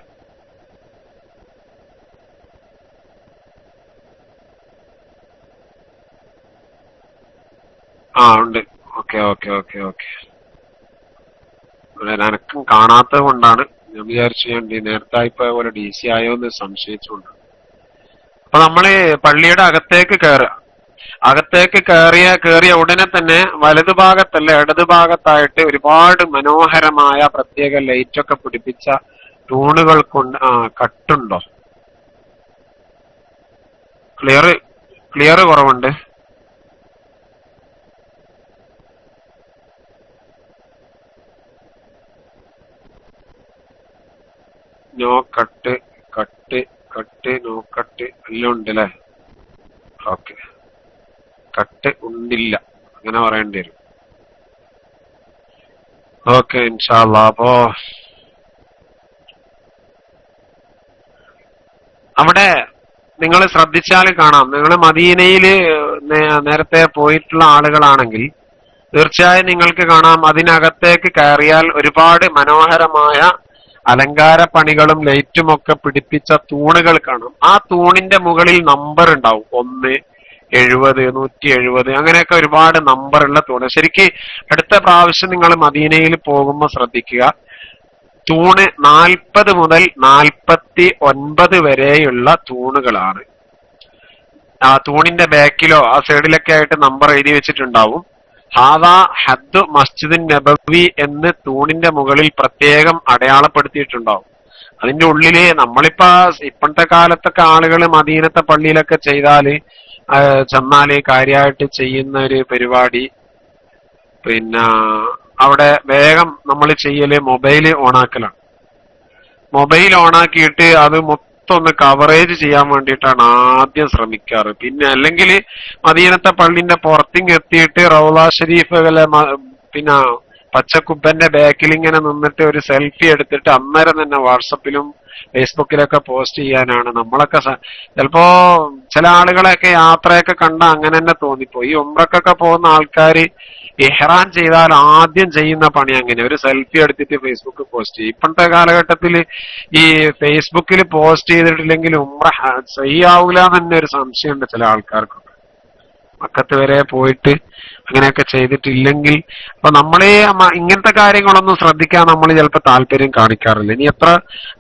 ഉണ്ട്. ഓക്കെ. എനക്കും കാണാത്തത് കൊണ്ടാണ് ഞാൻ വിചാരിച്ചു ഞാൻ നേരത്തെ ആയിപ്പോയ പോലെ DC ആയോ എന്ന് സംശയിച്ചുകൊണ്ട്. അപ്പൊ നമ്മള് പള്ളിയുടെ അകത്തേക്ക് കയറിയ ഉടനെ തന്നെ വലതുഭാഗത്തല്ല ഇടതുഭാഗത്തായിട്ട് ഒരുപാട് മനോഹരമായ പ്രത്യേക ലൈറ്റൊക്കെ പിടിപ്പിച്ച തൂണുകൾ കൊണ്ട് കട്ടുണ്ടോ? ക്ലിയർ കുറവുണ്ട്. നോ കട്ട് നോ കട്ട് എല്ലാം ഉണ്ട് അല്ലേ? ഓക്കെ, കട്ട് ഉണ്ടില്ല അങ്ങനെ പറയേണ്ടി വരും. ഓക്കെ ഇൻഷാ അല്ലാഹ്. അപ്പോ അവിടെ നിങ്ങൾ ശ്രദ്ധിച്ചാൽ കാണാം, നിങ്ങൾ മദീനയില് നേരത്തെ പോയിട്ടുള്ള ആളുകളാണെങ്കിൽ തീർച്ചയായും നിങ്ങൾക്ക് കാണാം അതിനകത്തേക്ക് കയറിയാൽ ഒരുപാട് മനോഹരമായ അലങ്കാര പണികളും ലൈറ്റും ഒക്കെ പിടിപ്പിച്ച തൂണുകൾ കാണാം. ആ തൂണിന്റെ മുകളിൽ നമ്പർ ഉണ്ടാവും, 1, 70, 170 അങ്ങനെയൊക്കെ ഒരുപാട് നമ്പറുള്ള തൂണ്. ശരിക്ക് അടുത്ത പ്രാവശ്യം നിങ്ങൾ മദീനയിൽ പോകുമ്പോൾ ശ്രദ്ധിക്കുക, തൂണ് 40 മുതൽ 49 വരെയുള്ള തൂണുകളാണ്. ആ തൂണിന്റെ ബാക്കിലോ ആ സൈഡിലൊക്കെ ആയിട്ട് നമ്പർ എഴുതി വെച്ചിട്ടുണ്ടാവും. ഹാദാ ഹദ്ദു മസ്ജിദ് നബവി എന്ന് തൂണിന്റെ മുകളിൽ പ്രത്യേകം അടയാളപ്പെടുത്തിയിട്ടുണ്ടാവും. അതിന്റെ ഉള്ളില് ഇപ്പോഴത്തെ കാലത്തൊക്കെ ആളുകൾ മദീനത്തെ പള്ളിയിലൊക്കെ ചെന്നാല് കാര്യമായിട്ട് ചെയ്യുന്ന ഒരു പരിപാടി, പിന്നെ അവിടെ വേഗം നമ്മൾ ചെയ്യല് മൊബൈൽ ഓണാക്കലാണ്. മൊബൈൽ ഓണാക്കിയിട്ട് അത് മൊത്തം ഒന്ന് കവറേജ് ചെയ്യാൻ വേണ്ടിയിട്ടാണ് ആദ്യം ശ്രമിക്കാറ്. പിന്നെ അല്ലെങ്കിൽ മദീനത്തെ പള്ളിന്റെ പുറത്തിങ് എത്തിയിട്ട് റൗള ഷരീഫ് പിന്നെ പച്ചക്കുബന്റെ ബാക്കിൽ ഇങ്ങനെ നിന്നിട്ട് ഒരു സെൽഫി എടുത്തിട്ട് അന്നേരം തന്നെ വാട്സപ്പിലും ഫേസ്ബുക്കിലൊക്കെ പോസ്റ്റ് ചെയ്യാനാണ്. നമ്മളൊക്കെ ചിലപ്പോ ചില ആളുകളെയൊക്കെ യാത്രയൊക്കെ കണ്ട അങ്ങനെ തന്നെ തോന്നിപ്പോയി. ഈ ഉംറക്കൊക്കെ പോകുന്ന ആൾക്കാര് ഇഹ്റാം ചെയ്താൽ ആദ്യം ചെയ്യുന്ന പണി അങ്ങനെ ഒരു സെൽഫി എടുത്തിട്ട് ഫേസ്ബുക്കിൽ പോസ്റ്റ് ചെയ്യും. ഇപ്പോഴത്തെ കാലഘട്ടത്തിൽ ഈ ഫേസ്ബുക്കിൽ പോസ്റ്റ് ചെയ്തിട്ടില്ലെങ്കിൽ ഉംറ ചെയ്യാവൂല തന്നെ ഒരു സംശയമുണ്ട് ചില ആൾക്കാർക്കൊക്കെ. മക്കത്ത് വരെ പോയിട്ട് അങ്ങനെയൊക്കെ ചെയ്തിട്ടില്ലെങ്കിൽ അപ്പൊ നമ്മളെ ഇങ്ങനത്തെ കാര്യങ്ങളൊന്നും ശ്രദ്ധിക്കാൻ നമ്മൾ ചിലപ്പോൾ താല്പര്യം കാണിക്കാറില്ല. ഇനി എത്ര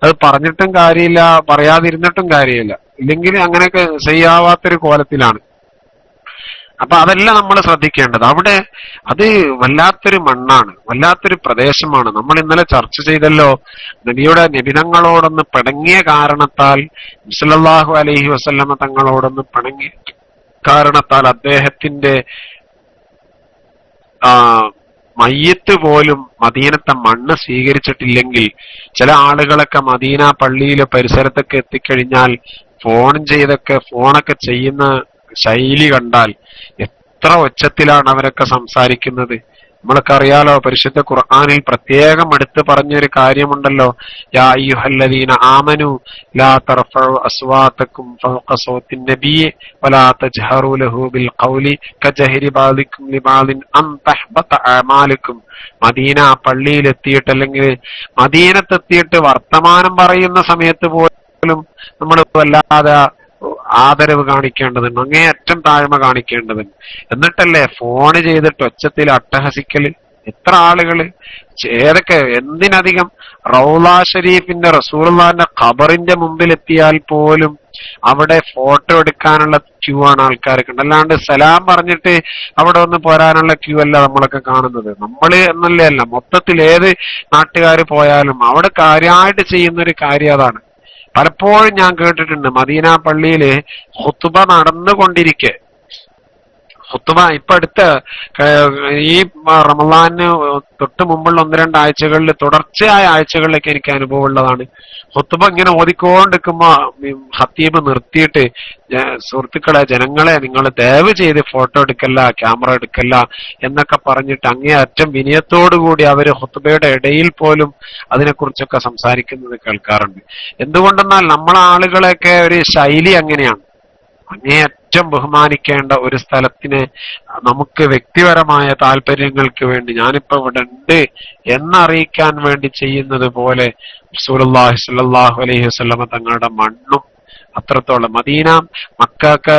അത് പറഞ്ഞിട്ടും കാര്യമില്ല, പറയാതിരുന്നിട്ടും കാര്യമില്ല, ഇല്ലെങ്കിൽ അങ്ങനെയൊക്കെ ചെയ്യാവാത്തൊരു കോലത്തിലാണ്. അപ്പൊ അതെല്ലാം നമ്മൾ ശ്രദ്ധിക്കേണ്ടത്. അവിടെ അത് വല്ലാത്തൊരു മണ്ണാണ്, വല്ലാത്തൊരു പ്രദേശമാണ്. നമ്മൾ ഇന്നലെ ചർച്ച ചെയ്തല്ലോ, നബിതങ്ങളോടൊന്ന് പിണങ്ങിയ കാരണത്താൽ സല്ലല്ലാഹു അലൈഹി വസല്ലമ തങ്ങളോടൊന്ന് പിണങ്ങിയ കാരണത്താൽ അദ്ദേഹത്തിന്റെ മയ്യത്ത് പോലും മദീനത്തെ മണ്ണ് സ്വീകരിച്ചിട്ടില്ലെങ്കിൽ ചില ആളുകളൊക്കെ മദീന പള്ളിയിലെ പരിസരത്തൊക്കെ എത്തിക്കഴിഞ്ഞാൽ ഫോണൊക്കെ ചെയ്യുന്ന ശൈലി കണ്ടാൽ എത്ര ഒച്ചത്തിലാണ് അവരൊക്കെ സംസാരിക്കുന്നത്. നമ്മളൊക്കെ അറിയാലോ, പരിശുദ്ധ ഖുർആനിൽ പ്രത്യേകം എടുത്ത് പറഞ്ഞൊരു കാര്യമുണ്ടല്ലോ, യാ അയ്യുഹല്ലദീന ആമനു ലാ തർഫഉ അസ്വാതകും ഫൗഖ സൗത്തിൻ നബിയ്യി വലാ തജ്ഹറു ലഹു ബിൽ ഖൗലി കജഹരി ബാദികും ലിബാദിൻ അൻ തഹ്ബത അമാലുകും. മദീന പള്ളിയിലെത്തിയിട്ട് അല്ലെങ്കിൽ മദീനത്തെത്തിയിട്ട് വർത്തമാനം പറയുന്ന സമയത്ത് പോലും നമ്മൾ വല്ലാതെ ആദരവ് കാണിക്കേണ്ടതുണ്ട്, അങ്ങേയറ്റം താഴ്മ കാണിക്കേണ്ടതുണ്ട്. എന്നിട്ടല്ലേ ഫോണ് ചെയ്തിട്ട് ഒച്ചത്തിൽ അട്ടഹസിക്കല്. എത്ര ആളുകള്, ഏതൊക്കെ, എന്തിനധികം റൗള ഷരീഫിന്റെ റസൂലുള്ളാഹിന്റെ ഖബറിന്റെ മുമ്പിലെത്തിയാൽ പോലും അവിടെ ഫോട്ടോ എടുക്കാനുള്ള ക്യൂ ആണ് ആൾക്കാർക്ക്. അല്ലാണ്ട് സലാം പറഞ്ഞിട്ട് അവിടെ ഒന്ന് പോരാനുള്ള ക്യൂ അല്ല നമ്മളൊക്കെ കാണുന്നത്. നമ്മള് എന്നല്ല, മൊത്തത്തിൽ ഏത് നാട്ടുകാർ പോയാലും അവിടെ കാര്യമായിട്ട് ചെയ്യുന്നൊരു കാര്യം അതാണ്. പലപ്പോഴും ഞാൻ കേട്ടിട്ടുണ്ട് മദീന പള്ളിയില് ഖുത്ബ നടന്നുകൊണ്ടിരിക്കെ, ഖുത്ബ ഇപ്പൊ അടുത്ത ഈ റമളാന് തൊട്ട് മുമ്പുള്ള 1-2 ആഴ്ചകളിൽ, തുടർച്ചയായ ആഴ്ചകളിലൊക്കെ എനിക്ക് അനുഭവം ഉള്ളതാണ്. ഖുത്ബ ഇങ്ങനെ ഓതിക്കൊണ്ടിരിക്കുമ്പോ ഖത്തീബ് നിർത്തിയിട്ട്, സുഹൃത്തുക്കളെ, ജനങ്ങളെ, നിങ്ങൾ ദയവ് ചെയ്ത് ഫോട്ടോ എടുക്കല്ല, ക്യാമറ എടുക്കല്ല എന്നൊക്കെ പറഞ്ഞിട്ട് അങ്ങേയറ്റം വിനയത്തോടുകൂടി അവര് ഖുത്ബയുടെ ഇടയിൽ പോലും അതിനെക്കുറിച്ചൊക്കെ സംസാരിക്കുന്നത് കേൾക്കാറുണ്ട്. എന്തുകൊണ്ടെന്നാൽ നമ്മളെ ആളുകളെയൊക്കെ ഒരു ശൈലി അങ്ങനെയാണ്. അങ്ങേയറ്റം ബഹുമാനിക്കേണ്ട ഒരു സ്ഥലത്തിനെ നമുക്ക് വ്യക്തിപരമായ താല്പര്യങ്ങൾക്ക് വേണ്ടി ഞാനിപ്പോ ഇവിടെ ഉണ്ട് എന്നറിയിക്കാൻ വേണ്ടി ചെയ്യുന്നത് പോലെ റസൂലുള്ളാഹി സ്വല്ലല്ലാഹു അലൈഹി വസല്ലമ തങ്ങളുടെ മണ്ണും അത്രത്തോളം. മദീന, മക്കയൊക്കെ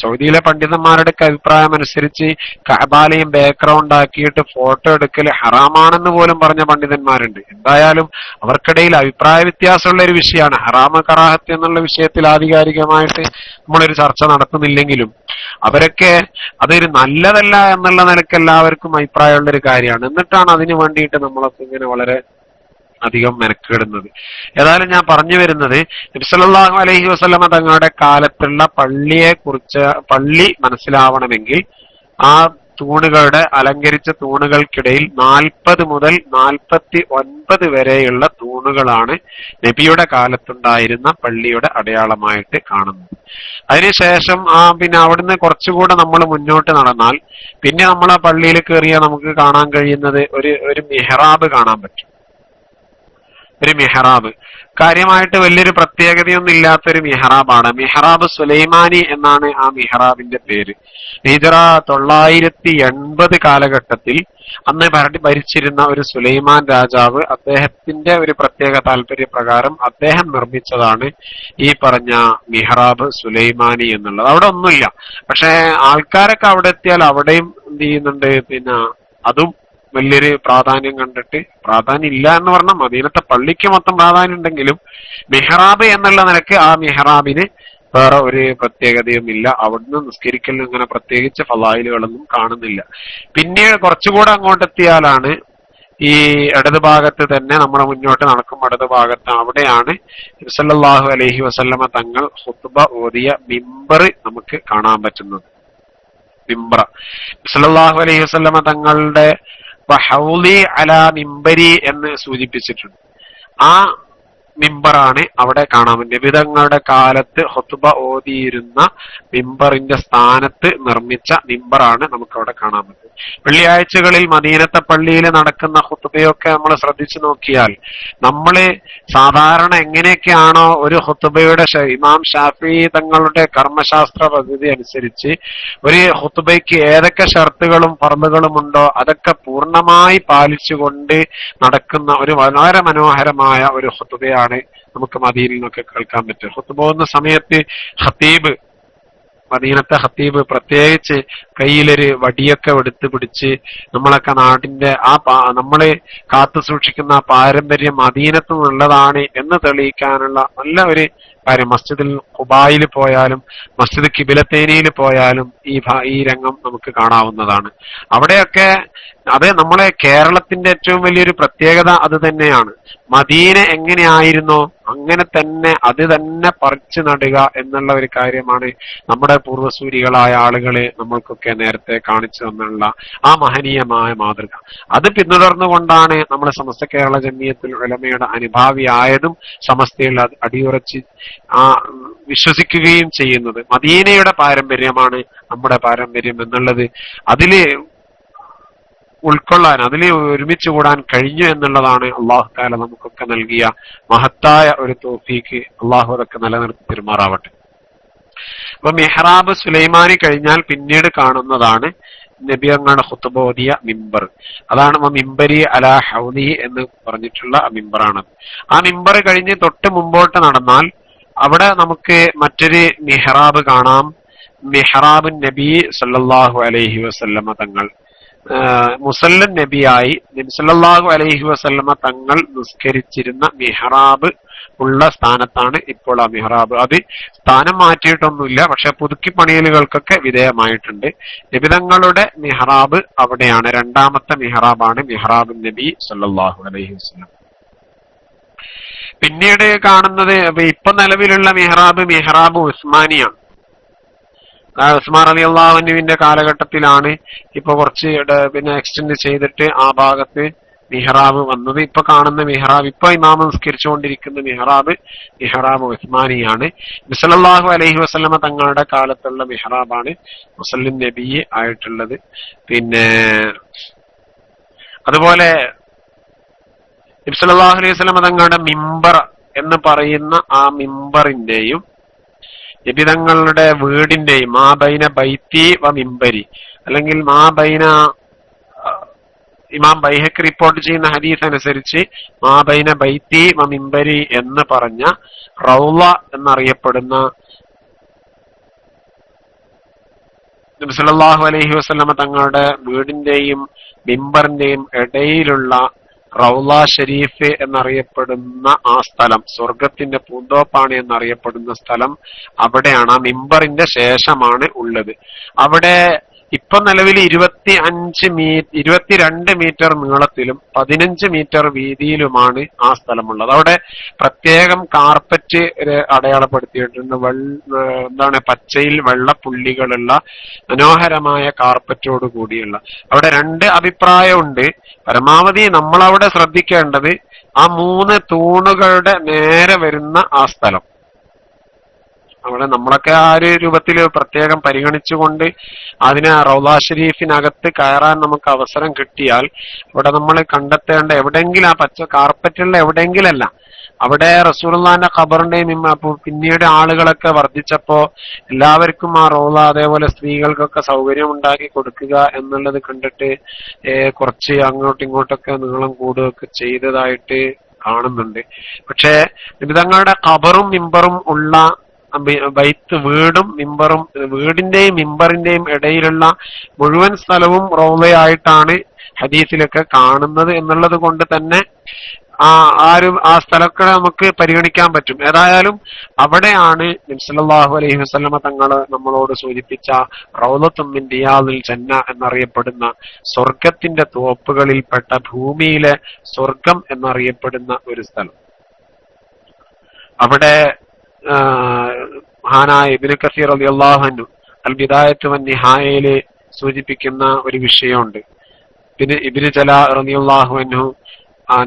സൗദിയിലെ പണ്ഡിതന്മാരുടെയൊക്കെ അഭിപ്രായം അനുസരിച്ച് കഅബാലയും ബാക്ക്ഗ്രൗണ്ട് ആക്കിയിട്ട് ഫോട്ടോ എടുക്കൽ ഹറാമാണെന്ന് പോലും പറഞ്ഞ പണ്ഡിതന്മാരുണ്ട്. എന്തായാലും അവർക്കിടയിൽ അഭിപ്രായ വ്യത്യാസമുള്ള ഒരു വിഷയമാണ്. ഹറാമ കറാഹത്ത് എന്നുള്ള വിഷയത്തിൽ ആധികാരികമായിട്ട് നമ്മളൊരു ചർച്ച നടത്തുന്നില്ലെങ്കിലും അവരൊക്കെ അതൊരു നല്ലതല്ല എന്നുള്ള നിലയ്ക്ക് എല്ലാവർക്കും അഭിപ്രായമുള്ള ഒരു കാര്യമാണ്. എന്നിട്ടാണ് അതിനു വേണ്ടിയിട്ട് നമ്മളൊക്കെ ഇങ്ങനെ വളരെ അധികം മെനക്കെടുന്നത്. ഏതായാലും ഞാൻ പറഞ്ഞു വരുന്നത് നബി സല്ലല്ലാഹു അലൈഹി വസല്ലമ തങ്ങളുടെ കാലത്തുള്ള പള്ളി മനസ്സിലാവണമെങ്കിൽ ആ തൂണുകളുടെ അലങ്കരിച്ച തൂണുകൾക്കിടയിൽ 40 മുതൽ 49 വരെയുള്ള തൂണുകളാണ് നബിയുടെ കാലത്തുണ്ടായിരുന്ന പള്ളിയുടെ അടയാളമായിട്ട് കാണുന്നത്. അതിനുശേഷം പിന്നെ അവിടുന്ന് കുറച്ചുകൂടെ നമ്മൾ മുന്നോട്ട് നടന്നാൽ പിന്നെ നമ്മളെ പള്ളിയിൽ കയറിയാൽ നമുക്ക് കാണാൻ കഴിയുന്നത് ഒരു മിഹ്റാബ് കാണാൻ പറ്റും. ഒരു മിഹ്റാബ് കാര്യമായിട്ട് വലിയൊരു പ്രത്യേകതയൊന്നും ഇല്ലാത്തൊരു മിഹ്റാബാണ്. മിഹ്റാബ് സുലൈമാനി എന്നാണ് ആ മിഹ്റാബിന്റെ പേര്. ഹിജ്റ 980 കാലഘട്ടത്തിൽ അന്ന് ഭരിച്ചിരുന്ന ഒരു സുലൈമാൻ രാജാവ് അദ്ദേഹത്തിന്റെ ഒരു പ്രത്യേക താല്പര്യപ്രകാരം അദ്ദേഹം നിർമ്മിച്ചതാണ് ഈ പറഞ്ഞ മിഹ്റാബ് സുലൈമാനി എന്നുള്ളത്. അവിടെ ഒന്നുമില്ല, പക്ഷെ ആൾക്കാരൊക്കെ അവിടെ എത്തിയാൽ അവിടെയും എന്ത് ചെയ്യുന്നുണ്ട്, പിന്നെ അതും വലിയൊരു പ്രാധാന്യം കണ്ടിട്ട്, പ്രാധാന്യം ഇല്ല എന്ന് പറഞ്ഞാൽ മദീനത്തെ പള്ളിക്ക് മൊത്തം പ്രാധാന്യം ഉണ്ടെങ്കിലും മിഹ്റാബ് എന്നുള്ള നിലക്ക് ആ മിഹ്റാബിന് വേറെ ഒരു പ്രത്യേകതയും ഇല്ല. അവിടുന്ന് നിസ്കരിക്കലിന് ഇങ്ങനെ പ്രത്യേകിച്ച് ഫളായിലുകളൊന്നും കാണുന്നില്ല. പിന്നീട് കുറച്ചുകൂടെ അങ്ങോട്ടെത്തിയാലാണ് ഈ ഇടതുഭാഗത്ത് തന്നെ നമ്മൾ മുന്നോട്ട് നടക്കും. ഇടതുഭാഗത്ത് അവിടെയാണ് നബി സല്ലല്ലാഹു അലൈഹി വസല്ലമ തങ്ങൾ ഖുത്ബ ഓതിയ മിമ്പർ നമുക്ക് കാണാൻ പറ്റുന്നത്. മിമ്പർ സല്ലല്ലാഹു അലൈഹി വസല്ലമ തങ്ങളുടെ ഹൗലി അലാ മിമ്പരി എന്ന് സൂചിപ്പിച്ചിട്ടുണ്ട്. ആ മിമ്പറാണ് അവിടെ കാണാൻ പറ്റും. നബിതങ്ങളുടെ കാലത്ത് ഖുത്ബ ഓതിയിരുന്ന മിമ്പറിന്റെ സ്ഥാനത്ത് നിർമ്മിച്ച മിമ്പറാണ് നമുക്ക് അവിടെ കാണാൻ പറ്റും. വെള്ളിയാഴ്ചകളിൽ മദീനത്തെ പള്ളിയിൽ നടക്കുന്ന ഖുത്ബയൊക്കെ നമ്മൾ ശ്രദ്ധിച്ചു നോക്കിയാൽ നമ്മള് സാധാരണ എങ്ങനെയൊക്കെയാണോ ഒരു ഖുത്ബയുടെ ഇമാം ഷാഫി തങ്ങളുടെ കർമ്മശാസ്ത്ര പദ്ധതി അനുസരിച്ച് ഒരു ഖുത്ബയ്ക്ക് ഏതൊക്കെ ഷർത്തുകളും ഫർളുകളും ഉണ്ടോ അതൊക്കെ പൂർണ്ണമായി പാലിച്ചുകൊണ്ട് നടക്കുന്ന ഒരു വളരെ മനോഹരമായ ഒരു ഖുത്ബയാണ് നമുക്ക് മദീനയിൽ നിന്നൊക്കെ കേൾക്കാൻ പറ്റും. ഖുത്ബ പോകുന്ന സമയത്ത് ഖതീബ്, മദീനത്തെ ഖതീബ് പ്രത്യേകിച്ച് കയ്യിലൊരു വടിയൊക്കെ എടുത്ത് പിടിച്ച് നമ്മളൊക്കെ നാടിന്റെ നമ്മള് കാത്തു സൂക്ഷിക്കുന്ന ആ പാരമ്പര്യം മദീനത്ത് നിന്നുള്ളതാണ് എന്ന് തെളിയിക്കാനുള്ള നല്ല ഒരു കാര്യം. മസ്ജിദുൽ ഖുബായിൽ പോയാലും മസ്ജിദ് കിബിലത്തേനിയിൽ പോയാലും ഈ രംഗം നമുക്ക് കാണാവുന്നതാണ്. അവിടെയൊക്കെ അത് നമ്മളെ കേരളത്തിന്റെ ഏറ്റവും വലിയൊരു പ്രത്യേകത അത് തന്നെയാണ്. മദീന എങ്ങനെയായിരുന്നോ അങ്ങനെ തന്നെ അത് തന്നെ പറിച്ചു നടുക എന്നുള്ള ഒരു കാര്യമാണ് നമ്മുടെ പൂർവ്വസൂരികളായ ആളുകളെ നമ്മൾക്കൊക്കെ നേരത്തെ കാണിച്ചു തന്നുള്ള ആ മഹനീയമായ മാതൃക. അത് പിന്തുടർന്നുകൊണ്ടാണ് നമ്മുടെ സമസ്ത കേരള ജമിയത്തുൽ ഉലമയുടെ അനുഭാവിയായതും സമസ്തയിൽ അടിയുറച്ച് വിശ്വസിക്കുകയും ചെയ്യുന്നത്. മദീനയുടെ പാരമ്പര്യമാണ് നമ്മുടെ പാരമ്പര്യം എന്നുള്ളത് അതില് ഉൾക്കൊള്ളാൻ, അതിൽ ഒരുമിച്ച് കൂടാൻ കഴിഞ്ഞു എന്നുള്ളതാണ് അള്ളാഹു തആല നമുക്കൊക്കെ നൽകിയ മഹത്തായ ഒരു തൗഫീക്ക്. അള്ളാഹു അതൊക്കെ നിലനിർത്തി പെരുമാറാവട്ടെ. അപ്പൊ മിഹ്റാബ് സുലൈമാനി കഴിഞ്ഞാൽ പിന്നീട് കാണുന്നതാണ് നബിയങ്ങളുടെ ഖുത്ബ ഓതിയ മിമ്പർ. അതാണ് മിമ്പരി അലാ ഹൗലി എന്ന് പറഞ്ഞിട്ടുള്ള മിമ്പറാണ്. ആ മിമ്പർ കഴിഞ്ഞ് തൊട്ട് മുമ്പോട്ട് നടന്നാൽ അവിടെ നമുക്ക് മറ്റൊരു മിഹ്റാബ് കാണാം. മിഹ്റാബ് നബി സല്ലല്ലാഹു അലൈഹി വസല്ലമ തങ്ങൾ മുസല്ലൻ നബിയായി നബി സല്ലല്ലാഹു അലൈഹി വസല്ലമ തങ്ങൾ നിസ്കരിച്ചിരുന്ന മിഹ്റാബ് ഉള്ള സ്ഥാനത്താണ് ഇപ്പോൾ ആ മിഹ്റാബ്. അത് സ്ഥാനം മാറ്റിയിട്ടൊന്നുമില്ല, പക്ഷെ പുതുക്കി പണിയലുകൾക്കൊക്കെ വിധേയമായിട്ടുണ്ട്. നബിതങ്ങളുടെ മിഹ്റാബ് അവിടെയാണ്. രണ്ടാമത്തെ മിഹ്റാബാണ് മിഹ്റാബ് നബി സല്ലല്ലാഹു അലൈഹി വസല്ലം. പിന്നീട് കാണുന്നത് ഇപ്പൊ നിലവിലുള്ള മിഹ്റാബ് ഉസ്മാനിയാണ്. ഉസ്മാൻ റളിയല്ലാഹു അൻഹുവിന്റെ കാലഘട്ടത്തിലാണ് ഇപ്പൊ കുറച്ച് പിന്നെ എക്സ്റ്റെൻഡ് ചെയ്തിട്ട് ആ ഭാഗത്ത് മിഹ്റാബ് വന്നത്. ഇപ്പൊ കാണുന്ന മിഹ്റാബ്, ഇപ്പൊ ഇമാം നിസ്കരിച്ചുകൊണ്ടിരിക്കുന്ന മിഹ്റാബ് ഉസ്മാനിയാണ്. സല്ലല്ലാഹു അലൈഹി വസല്ലമ തങ്ങളുടെ കാലത്തുള്ള മിഹ്റാബാണ് മുസല്ലിൻ നബി ആയിട്ടുള്ളത്. പിന്നെ അതുപോലെ നബി സല്ലല്ലാഹു അലൈഹി വസല്ലമ തങ്ങളുടെ മിമ്പർ എന്ന് പറയുന്ന ആ മിമ്പറിന്റെയും നബിതങ്ങളുടെ വീടിന്റെയും മാ ബൈന ബൈത്തി വ മിമ്പരി, അല്ലെങ്കിൽ മാ ബൈന, ഇമാം ബൈഹഖി റിപ്പോർട്ട് ചെയ്യുന്ന ഹദീസ് അനുസരിച്ച് മാ ബൈന ബൈത്തി വ മിമ്പരി എന്ന് പറഞ്ഞ റൗള എന്നറിയപ്പെടുന്ന നബി സല്ലല്ലാഹു അലൈഹി വസല്ലമ തങ്ങളുടെ വീടിന്റെയും മിമ്പറിന്റെയും ഇടയിലുള്ള റൗള ഷരീഫ് എന്നറിയപ്പെടുന്ന ആ സ്ഥലം, സ്വർഗത്തിന്റെ പൂന്തോപ്പാണ് എന്നറിയപ്പെടുന്ന സ്ഥലം അവിടെയാണ്. ആ മിമ്പറിന്റെ ശേഷമാണ് ഉള്ളത്. അവിടെ ഇപ്പൊ നിലവിൽ 22 മീറ്റർ നീളത്തിലും 15 മീറ്റർ വീതിയിലുമാണ് ആ സ്ഥലമുള്ളത്. അവിടെ പ്രത്യേകം കാർപ്പറ്റ് അടയാളപ്പെടുത്തിയിട്ടുണ്ട്. എന്താണ്, പച്ചയിൽ വെള്ളപ്പുള്ളികളുള്ള മനോഹരമായ കാർപ്പറ്റോട് കൂടിയുള്ള. അവിടെ 2 അഭിപ്രായമുണ്ട്. പരമാവധി നമ്മളവിടെ ശ്രദ്ധിക്കേണ്ടത് ആ 3 തൂണുകളുടെ നേരെ വരുന്ന ആ സ്ഥലം. അവിടെ നമ്മളൊക്കെ ആ ഒരു രൂപത്തിൽ പ്രത്യേകം പരിഗണിച്ചുകൊണ്ട് അതിന് റൗള ഷരീഫിനകത്ത് കയറാൻ നമുക്ക് അവസരം കിട്ടിയാൽ അവിടെ നമ്മൾ കണ്ടെത്തേണ്ട എവിടെയെങ്കിലും, ആ പച്ച കാർപ്പറ്റുള്ള എവിടെയെങ്കിലല്ല, അവിടെ റസൂലുള്ളാഹിന്റെ ഖബറിന്റെയും പിന്നീട് ആളുകളൊക്കെ വർദ്ധിച്ചപ്പോ എല്ലാവർക്കും ആ റൗള, അതേപോലെ സ്ത്രീകൾക്കൊക്കെ സൗകര്യം ഉണ്ടാക്കി കൊടുക്കുക എന്നുള്ളത് കണ്ടിട്ട് കുറച്ച് അങ്ങോട്ടും ഇങ്ങോട്ടൊക്കെ നീളം കൂടുകയൊക്കെ ചെയ്തതായിട്ട് കാണുന്നുണ്ട്. പക്ഷേ നിബിതങ്ങളുടെ ഖബറും മിമ്പറും ഉള്ള ബൈത്ത്, വീടും മിമ്പറും, വീടിന്റെയും മിമ്പറിന്റെയും ഇടയിലുള്ള മുഴുവൻ സ്ഥലവും റൗളയായിട്ടാണ് ഹദീസിലൊക്കെ കാണുന്നത് എന്നുള്ളത് കൊണ്ട് തന്നെ ആ സ്ഥലമൊക്കെ നമുക്ക് പരിഗണിക്കാൻ പറ്റും. ഏതായാലും അവിടെയാണ് നബി സല്ലല്ലാഹു അലൈഹി വസല്ലമ തങ്ങൾ നമ്മളോട് സൂചിപ്പിച്ച റൗളത്തും മിൻ റിയാദിൽ ജന്ന എന്നറിയപ്പെടുന്ന സ്വർഗത്തിന്റെ തോപ്പുകളിൽപ്പെട്ട ഭൂമിയിലെ സ്വർഗം എന്നറിയപ്പെടുന്ന ഒരു സ്ഥലം. അവിടെ മഹാനായ ഇബ്നു കസീർ റളിയല്ലാഹു അൻഹു അൽ ബിദായത്ത് വൻ നിഹായയില് സൂചിപ്പിക്കുന്ന ഒരു വിഷയമുണ്ട്. പിന്നെ ഇബ്നു ജലാ റളിയല്ലാഹു അൻഹു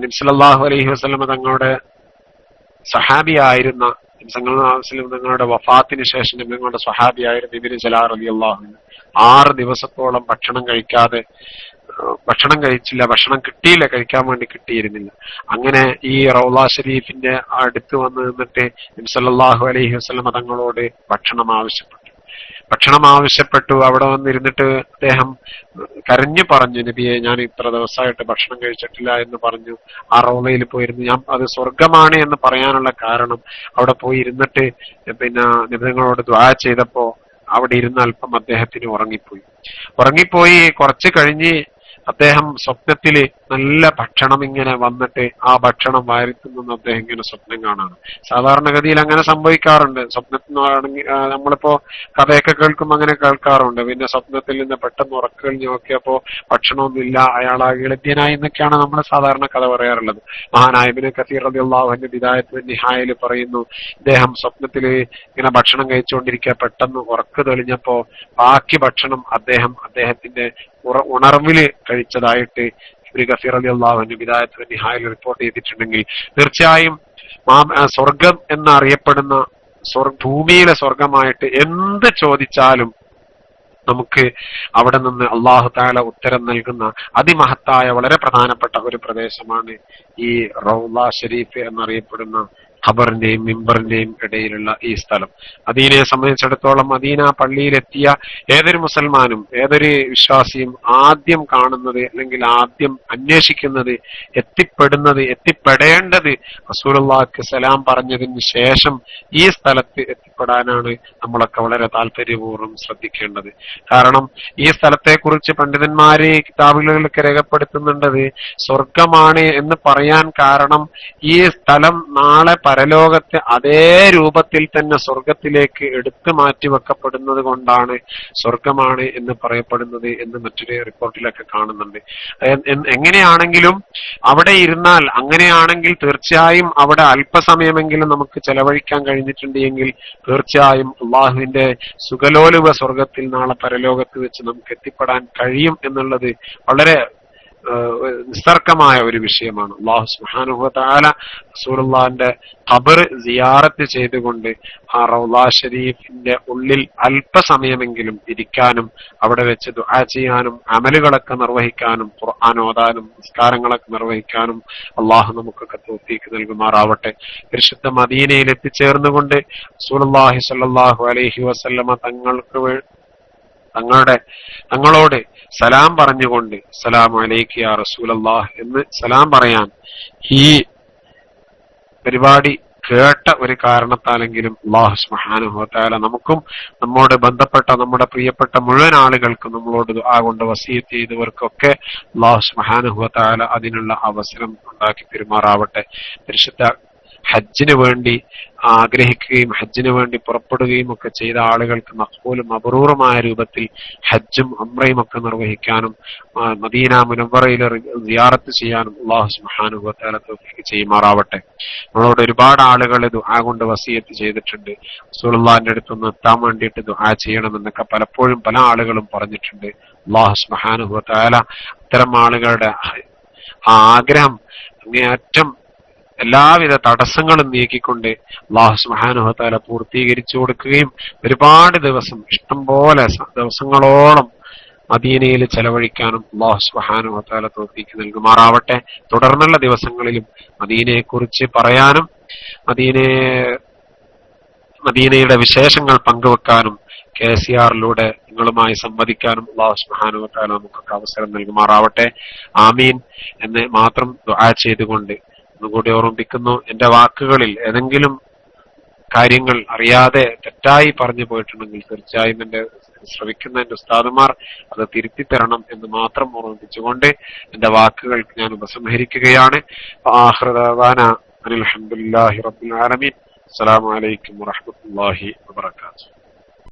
നബി സല്ലല്ലാഹു അലൈഹി വസല്ലമ തങ്ങളുടെ സഹാബിയായിരുന്ന, തങ്ങളുടെ വഫാത്തിന് ശേഷം തങ്ങളുടെ സഹാബിയായിരുന്ന ഇബ്നു ജലാ റളിയല്ലാഹു അൻഹു 6 ദിവസത്തോളം ഭക്ഷണം കഴിച്ചില്ല, ഭക്ഷണം കിട്ടിയില്ല, കഴിക്കാൻ വേണ്ടി കിട്ടിയിരുന്നില്ല. അങ്ങനെ ഈ റൗള ഷരീഫിന്റെ അടുത്ത് വന്ന് നിന്നിട്ട് നബി സല്ലല്ലാഹു അലൈഹി വസല്ലമ തങ്ങളോട് ഭക്ഷണം ആവശ്യപ്പെട്ടു. അവിടെ വന്നിരുന്നിട്ട് അദ്ദേഹം കരഞ്ഞു പറഞ്ഞു, നബിയെ, ഞാൻ ഇത്ര ദിവസമായിട്ട് ഭക്ഷണം കഴിച്ചിട്ടില്ല എന്ന് പറഞ്ഞു. ആ റൗളയിൽ പോയിരുന്നു. ഞാൻ അത് സ്വർഗമാണ് എന്ന് പറയാനുള്ള കാരണം അവിടെ പോയി ഇരുന്നിട്ട് പിന്നെ നബിതങ്ങളോട് ദുആ ചെയ്തപ്പോ അവിടെ ഇരുന്ന് അല്പം അദ്ദേഹത്തിന് ഉറങ്ങിപ്പോയി. കുറച്ച് കഴിഞ്ഞ് അദ്ദേഹം സ്വപ്നത്തില് നല്ല ഭക്ഷണം ഇങ്ങനെ വന്നിട്ട് ആ ഭക്ഷണം വാരിത്തുന്ന അദ്ദേഹം ഇങ്ങനെ സ്വപ്നം കാണാണ്. സാധാരണഗതിയിൽ അങ്ങനെ സംഭവിക്കാറുണ്ട്. സ്വപ്നത്തിനാണെങ്കിൽ നമ്മളിപ്പോ കഥയൊക്കെ കേൾക്കുമ്പോൾ അങ്ങനെ കേൾക്കാറുണ്ട്. പിന്നെ സ്വപ്നത്തിൽ നിന്ന് പെട്ടെന്ന് ഉറക്കൽ നോക്കിയപ്പോ ഭക്ഷണമൊന്നുമില്ല, അയാൾ ലഭ്യനായി എന്നൊക്കെയാണ് നമ്മൾ സാധാരണ കഥ പറയാറുള്ളത്. മഹാനായ ഇബ്നു കസീർ റളിയല്ലാഹു അൻഹു ബിദായത്ത് വൻ നിഹായയിൽ പറയുന്നു, ഇദ്ദേഹം സ്വപ്നത്തില് ഇങ്ങനെ ഭക്ഷണം കഴിച്ചുകൊണ്ടിരിക്കുക, പെട്ടെന്ന് ഉറക്ക് തെളിഞ്ഞപ്പോ ബാക്കി ഭക്ഷണം അദ്ദേഹത്തിന്റെ ഉണർവില് കഴിച്ചതായിട്ട് ഇബ്നു കസീർ റളിയല്ലാഹു അൻഹു ബിദായത്ത് വൻ നിഹായയിൽ റിപ്പോർട്ട് ചെയ്തിട്ടുണ്ടെങ്കിൽ തീർച്ചയായും സ്വർഗം എന്നറിയപ്പെടുന്ന ഭൂമിയിലെ സ്വർഗമായിട്ട് എന്ത് ചോദിച്ചാലും നമുക്ക് അവിടെ നിന്ന് അല്ലാഹു തആല ഉത്തരം നൽകുന്ന അതിമഹത്തായ വളരെ പ്രധാനപ്പെട്ട ഒരു പ്രദേശമാണ് ഈ റൗള ഷരീഫ് എന്നറിയപ്പെടുന്ന ഖബറിന്റെയും മിമ്പറിന്റെയും ഇടയിലുള്ള ഈ സ്ഥലം. മദീനയെ സംബന്ധിച്ചിടത്തോളം മദീന പള്ളിയിലെത്തിയ ഏതൊരു മുസൽമാനും, ഏതൊരു വിശ്വാസിയും ആദ്യം കാണുന്നത്, അല്ലെങ്കിൽ ആദ്യം അന്വേഷിക്കുന്നത്, എത്തിപ്പെടേണ്ടത് റസൂലുള്ളാഹിക്ക് സലാം പറഞ്ഞതിന് ശേഷം ഈ സ്ഥലത്ത് എത്തിപ്പെടാനാണ് നമ്മളൊക്കെ വളരെ താല്പര്യപൂർവ്വം ശ്രദ്ധിക്കേണ്ടത്. കാരണം ഈ സ്ഥലത്തെക്കുറിച്ച് പണ്ഡിതന്മാര് കിതാബുകളിലൊക്കെ രേഖപ്പെടുത്തുന്നുണ്ടത് സ്വർഗമാണ് എന്ന് പറയാൻ കാരണം ഈ സ്ഥലം നാളെ പരലോകത്തെ അതേ രൂപത്തിൽ തന്നെ സ്വർഗത്തിലേക്ക് എടുത്തു മാറ്റി വെക്കപ്പെടുന്നത് കൊണ്ടാണ് സ്വർഗമാണ് എന്ന് പറയപ്പെടുന്നത് എന്ന് മറ്റൊരു റിപ്പോർട്ടിലൊക്കെ കാണുന്നുണ്ട്. എങ്ങനെയാണെങ്കിലും അവിടെ ഇരുന്നാൽ, അങ്ങനെയാണെങ്കിൽ തീർച്ചയായും അവിടെ അല്പസമയമെങ്കിലും നമുക്ക് ചെലവഴിക്കാൻ കഴിഞ്ഞിട്ടുണ്ട് എങ്കിൽ തീർച്ചയായും അള്ളാഹുവിന്റെ സുഖലോലുപ സ്വർഗത്തിൽ നാളെ പരലോകത്ത് വെച്ച് നമുക്ക് എത്തിപ്പെടാൻ കഴിയും എന്നുള്ളത് വളരെ നിസ്തർക്കമായ ഒരു വിഷയമാണ്. അല്ലാഹു സുബ്ഹാനഹു വ തആല റസൂലുള്ളാഹിന്റെ ഖബർ സിയാറത്ത് ചെയ്തുകൊണ്ട് ആ റൗള ഷരീഫിന്റെ ഉള്ളിൽ അല്പസമയമെങ്കിലും ഇരിക്കാനും അവിടെ വെച്ച് ദുആ ചെയ്യാനും അമലുകളൊക്കെ നിർവഹിക്കാനും ഖുർആൻ ഓതാനും നിസ്കാരങ്ങളൊക്കെ നിർവഹിക്കാനും അള്ളാഹു നമുക്കൊക്കെ തൗഫീഖ് നൽകുമാറാവട്ടെ. പരിശുദ്ധ മദീനയിൽ എത്തിച്ചേർന്നുകൊണ്ട് റസൂലുള്ളാഹി സ്വല്ലല്ലാഹു അലൈഹി വസല്ലമ തങ്ങളോട് സലാം പറഞ്ഞുകൊണ്ട് അസ്സലാമു അലൈക യാ റസൂലല്ലാഹ് എന്ന് സലാം പറയാൻ ഈ പരിപാടി കേട്ട ഒരു കാരണത്താലെങ്കിലും അല്ലാഹു സുബ്ഹാനഹു വ തആല നമുക്കും നമ്മോട് ബന്ധപ്പെട്ട നമ്മുടെ പ്രിയപ്പെട്ട മുഴുവൻ ആളുകൾക്കും നമ്മളോട് ദുആ കൊണ്ട് വസിയത്ത് ചെയ്തവർക്കൊക്കെ അല്ലാഹു സുബ്ഹാനഹു വ തആല അതിനുള്ള അവസരം ഉണ്ടാക്കി പെരുമാറാവട്ടെ. പരിശുദ്ധ ഹജ്ജിന് വേണ്ടി ആഗ്രഹിക്കുകയും ഹജ്ജിന് വേണ്ടി പുറപ്പെടുകയും ഒക്കെ ചെയ്ത ആളുകൾക്ക് മഖ്ബൂലും മബ്റൂറുമായ രൂപത്തിൽ ഹജ്ജും ഉംറയും ഒക്കെ നിർവഹിക്കാനും മദീന മുനവ്വറയിൽ സിയാറത്ത് ചെയ്യാനും അല്ലാഹു സുബ്ഹാനഹു വ തആല തൗഫീഖ് ചെയ്യുമാറാവട്ടെ. നമ്മളോട് ഒരുപാട് ആളുകൾ ദുആ കൊണ്ട് വസിയത്ത് ചെയ്തിട്ടുണ്ട്. റസൂലുള്ളാഹിന്റെ അടുത്തൊന്ന് എത്താൻ വേണ്ടിയിട്ട് ദുആ ചെയ്യണമെന്നൊക്കെ പലപ്പോഴും പല ആളുകളും പറഞ്ഞിട്ടുണ്ട്. അല്ലാഹു സുബ്ഹാനഹു വ തആല ഇത്തരം ആളുകളുടെ ആ ആഗ്രഹം അങ്ങേയറ്റം എല്ലാവിധ തടസ്സങ്ങളും നീക്കിക്കൊണ്ട് അല്ലാഹു സുബ്ഹാനഹു വ തആല പൂർത്തീകരിച്ചു കൊടുക്കുകയും ഒരുപാട് ദിവസം ഇഷ്ടംപോലെ ദിവസങ്ങളോളം മദീനയിൽ ചെലവഴിക്കാനും അല്ലാഹു സുബ്ഹാനഹു വ തആല തൗഫീഖ് നൽകുമാറാവട്ടെ. തുടർന്നുള്ള ദിവസങ്ങളിലും മദീനയെക്കുറിച്ച് പറയാനും മദീനയുടെ വിശേഷങ്ങൾ പങ്കുവെക്കാനും KCR-ലൂടെ നിങ്ങളുമായി സംവദിക്കാനും അല്ലാഹു സുബ്ഹാനഹു വ തആല നമുക്കൊക്കെ അവസരം നൽകുമാറാവട്ടെ. ആമീൻ എന്ന് മാത്രം ദുആ ചെയ്തുകൊണ്ട് ഒന്നുകൂടി ഓർമ്മിപ്പിക്കുന്നു, എന്റെ വാക്കുകളിൽ ഏതെങ്കിലും കാര്യങ്ങൾ അറിയാതെ തെറ്റായി പറഞ്ഞു പോയിട്ടുണ്ടെങ്കിൽ തീർച്ചയായും എന്റെ ശ്രവിക്കുന്ന എന്റെ ഉസ്താദുമാർ അത് തിരുത്തി തരണം എന്ന് മാത്രം ഓർമ്മിപ്പിച്ചുകൊണ്ട് എന്റെ വാക്കുകൾക്ക് ഞാൻ ഉപസംഹരിക്കുകയാണ്. ആഖിറു ദഅവാനാ അൽഹംദുലില്ലാഹി റബ്ബിൽ ആലമീൻ. അസ്സലാമു അലൈക്കും വറഹ്മത്തുള്ളാഹി വബറകാതുഹു.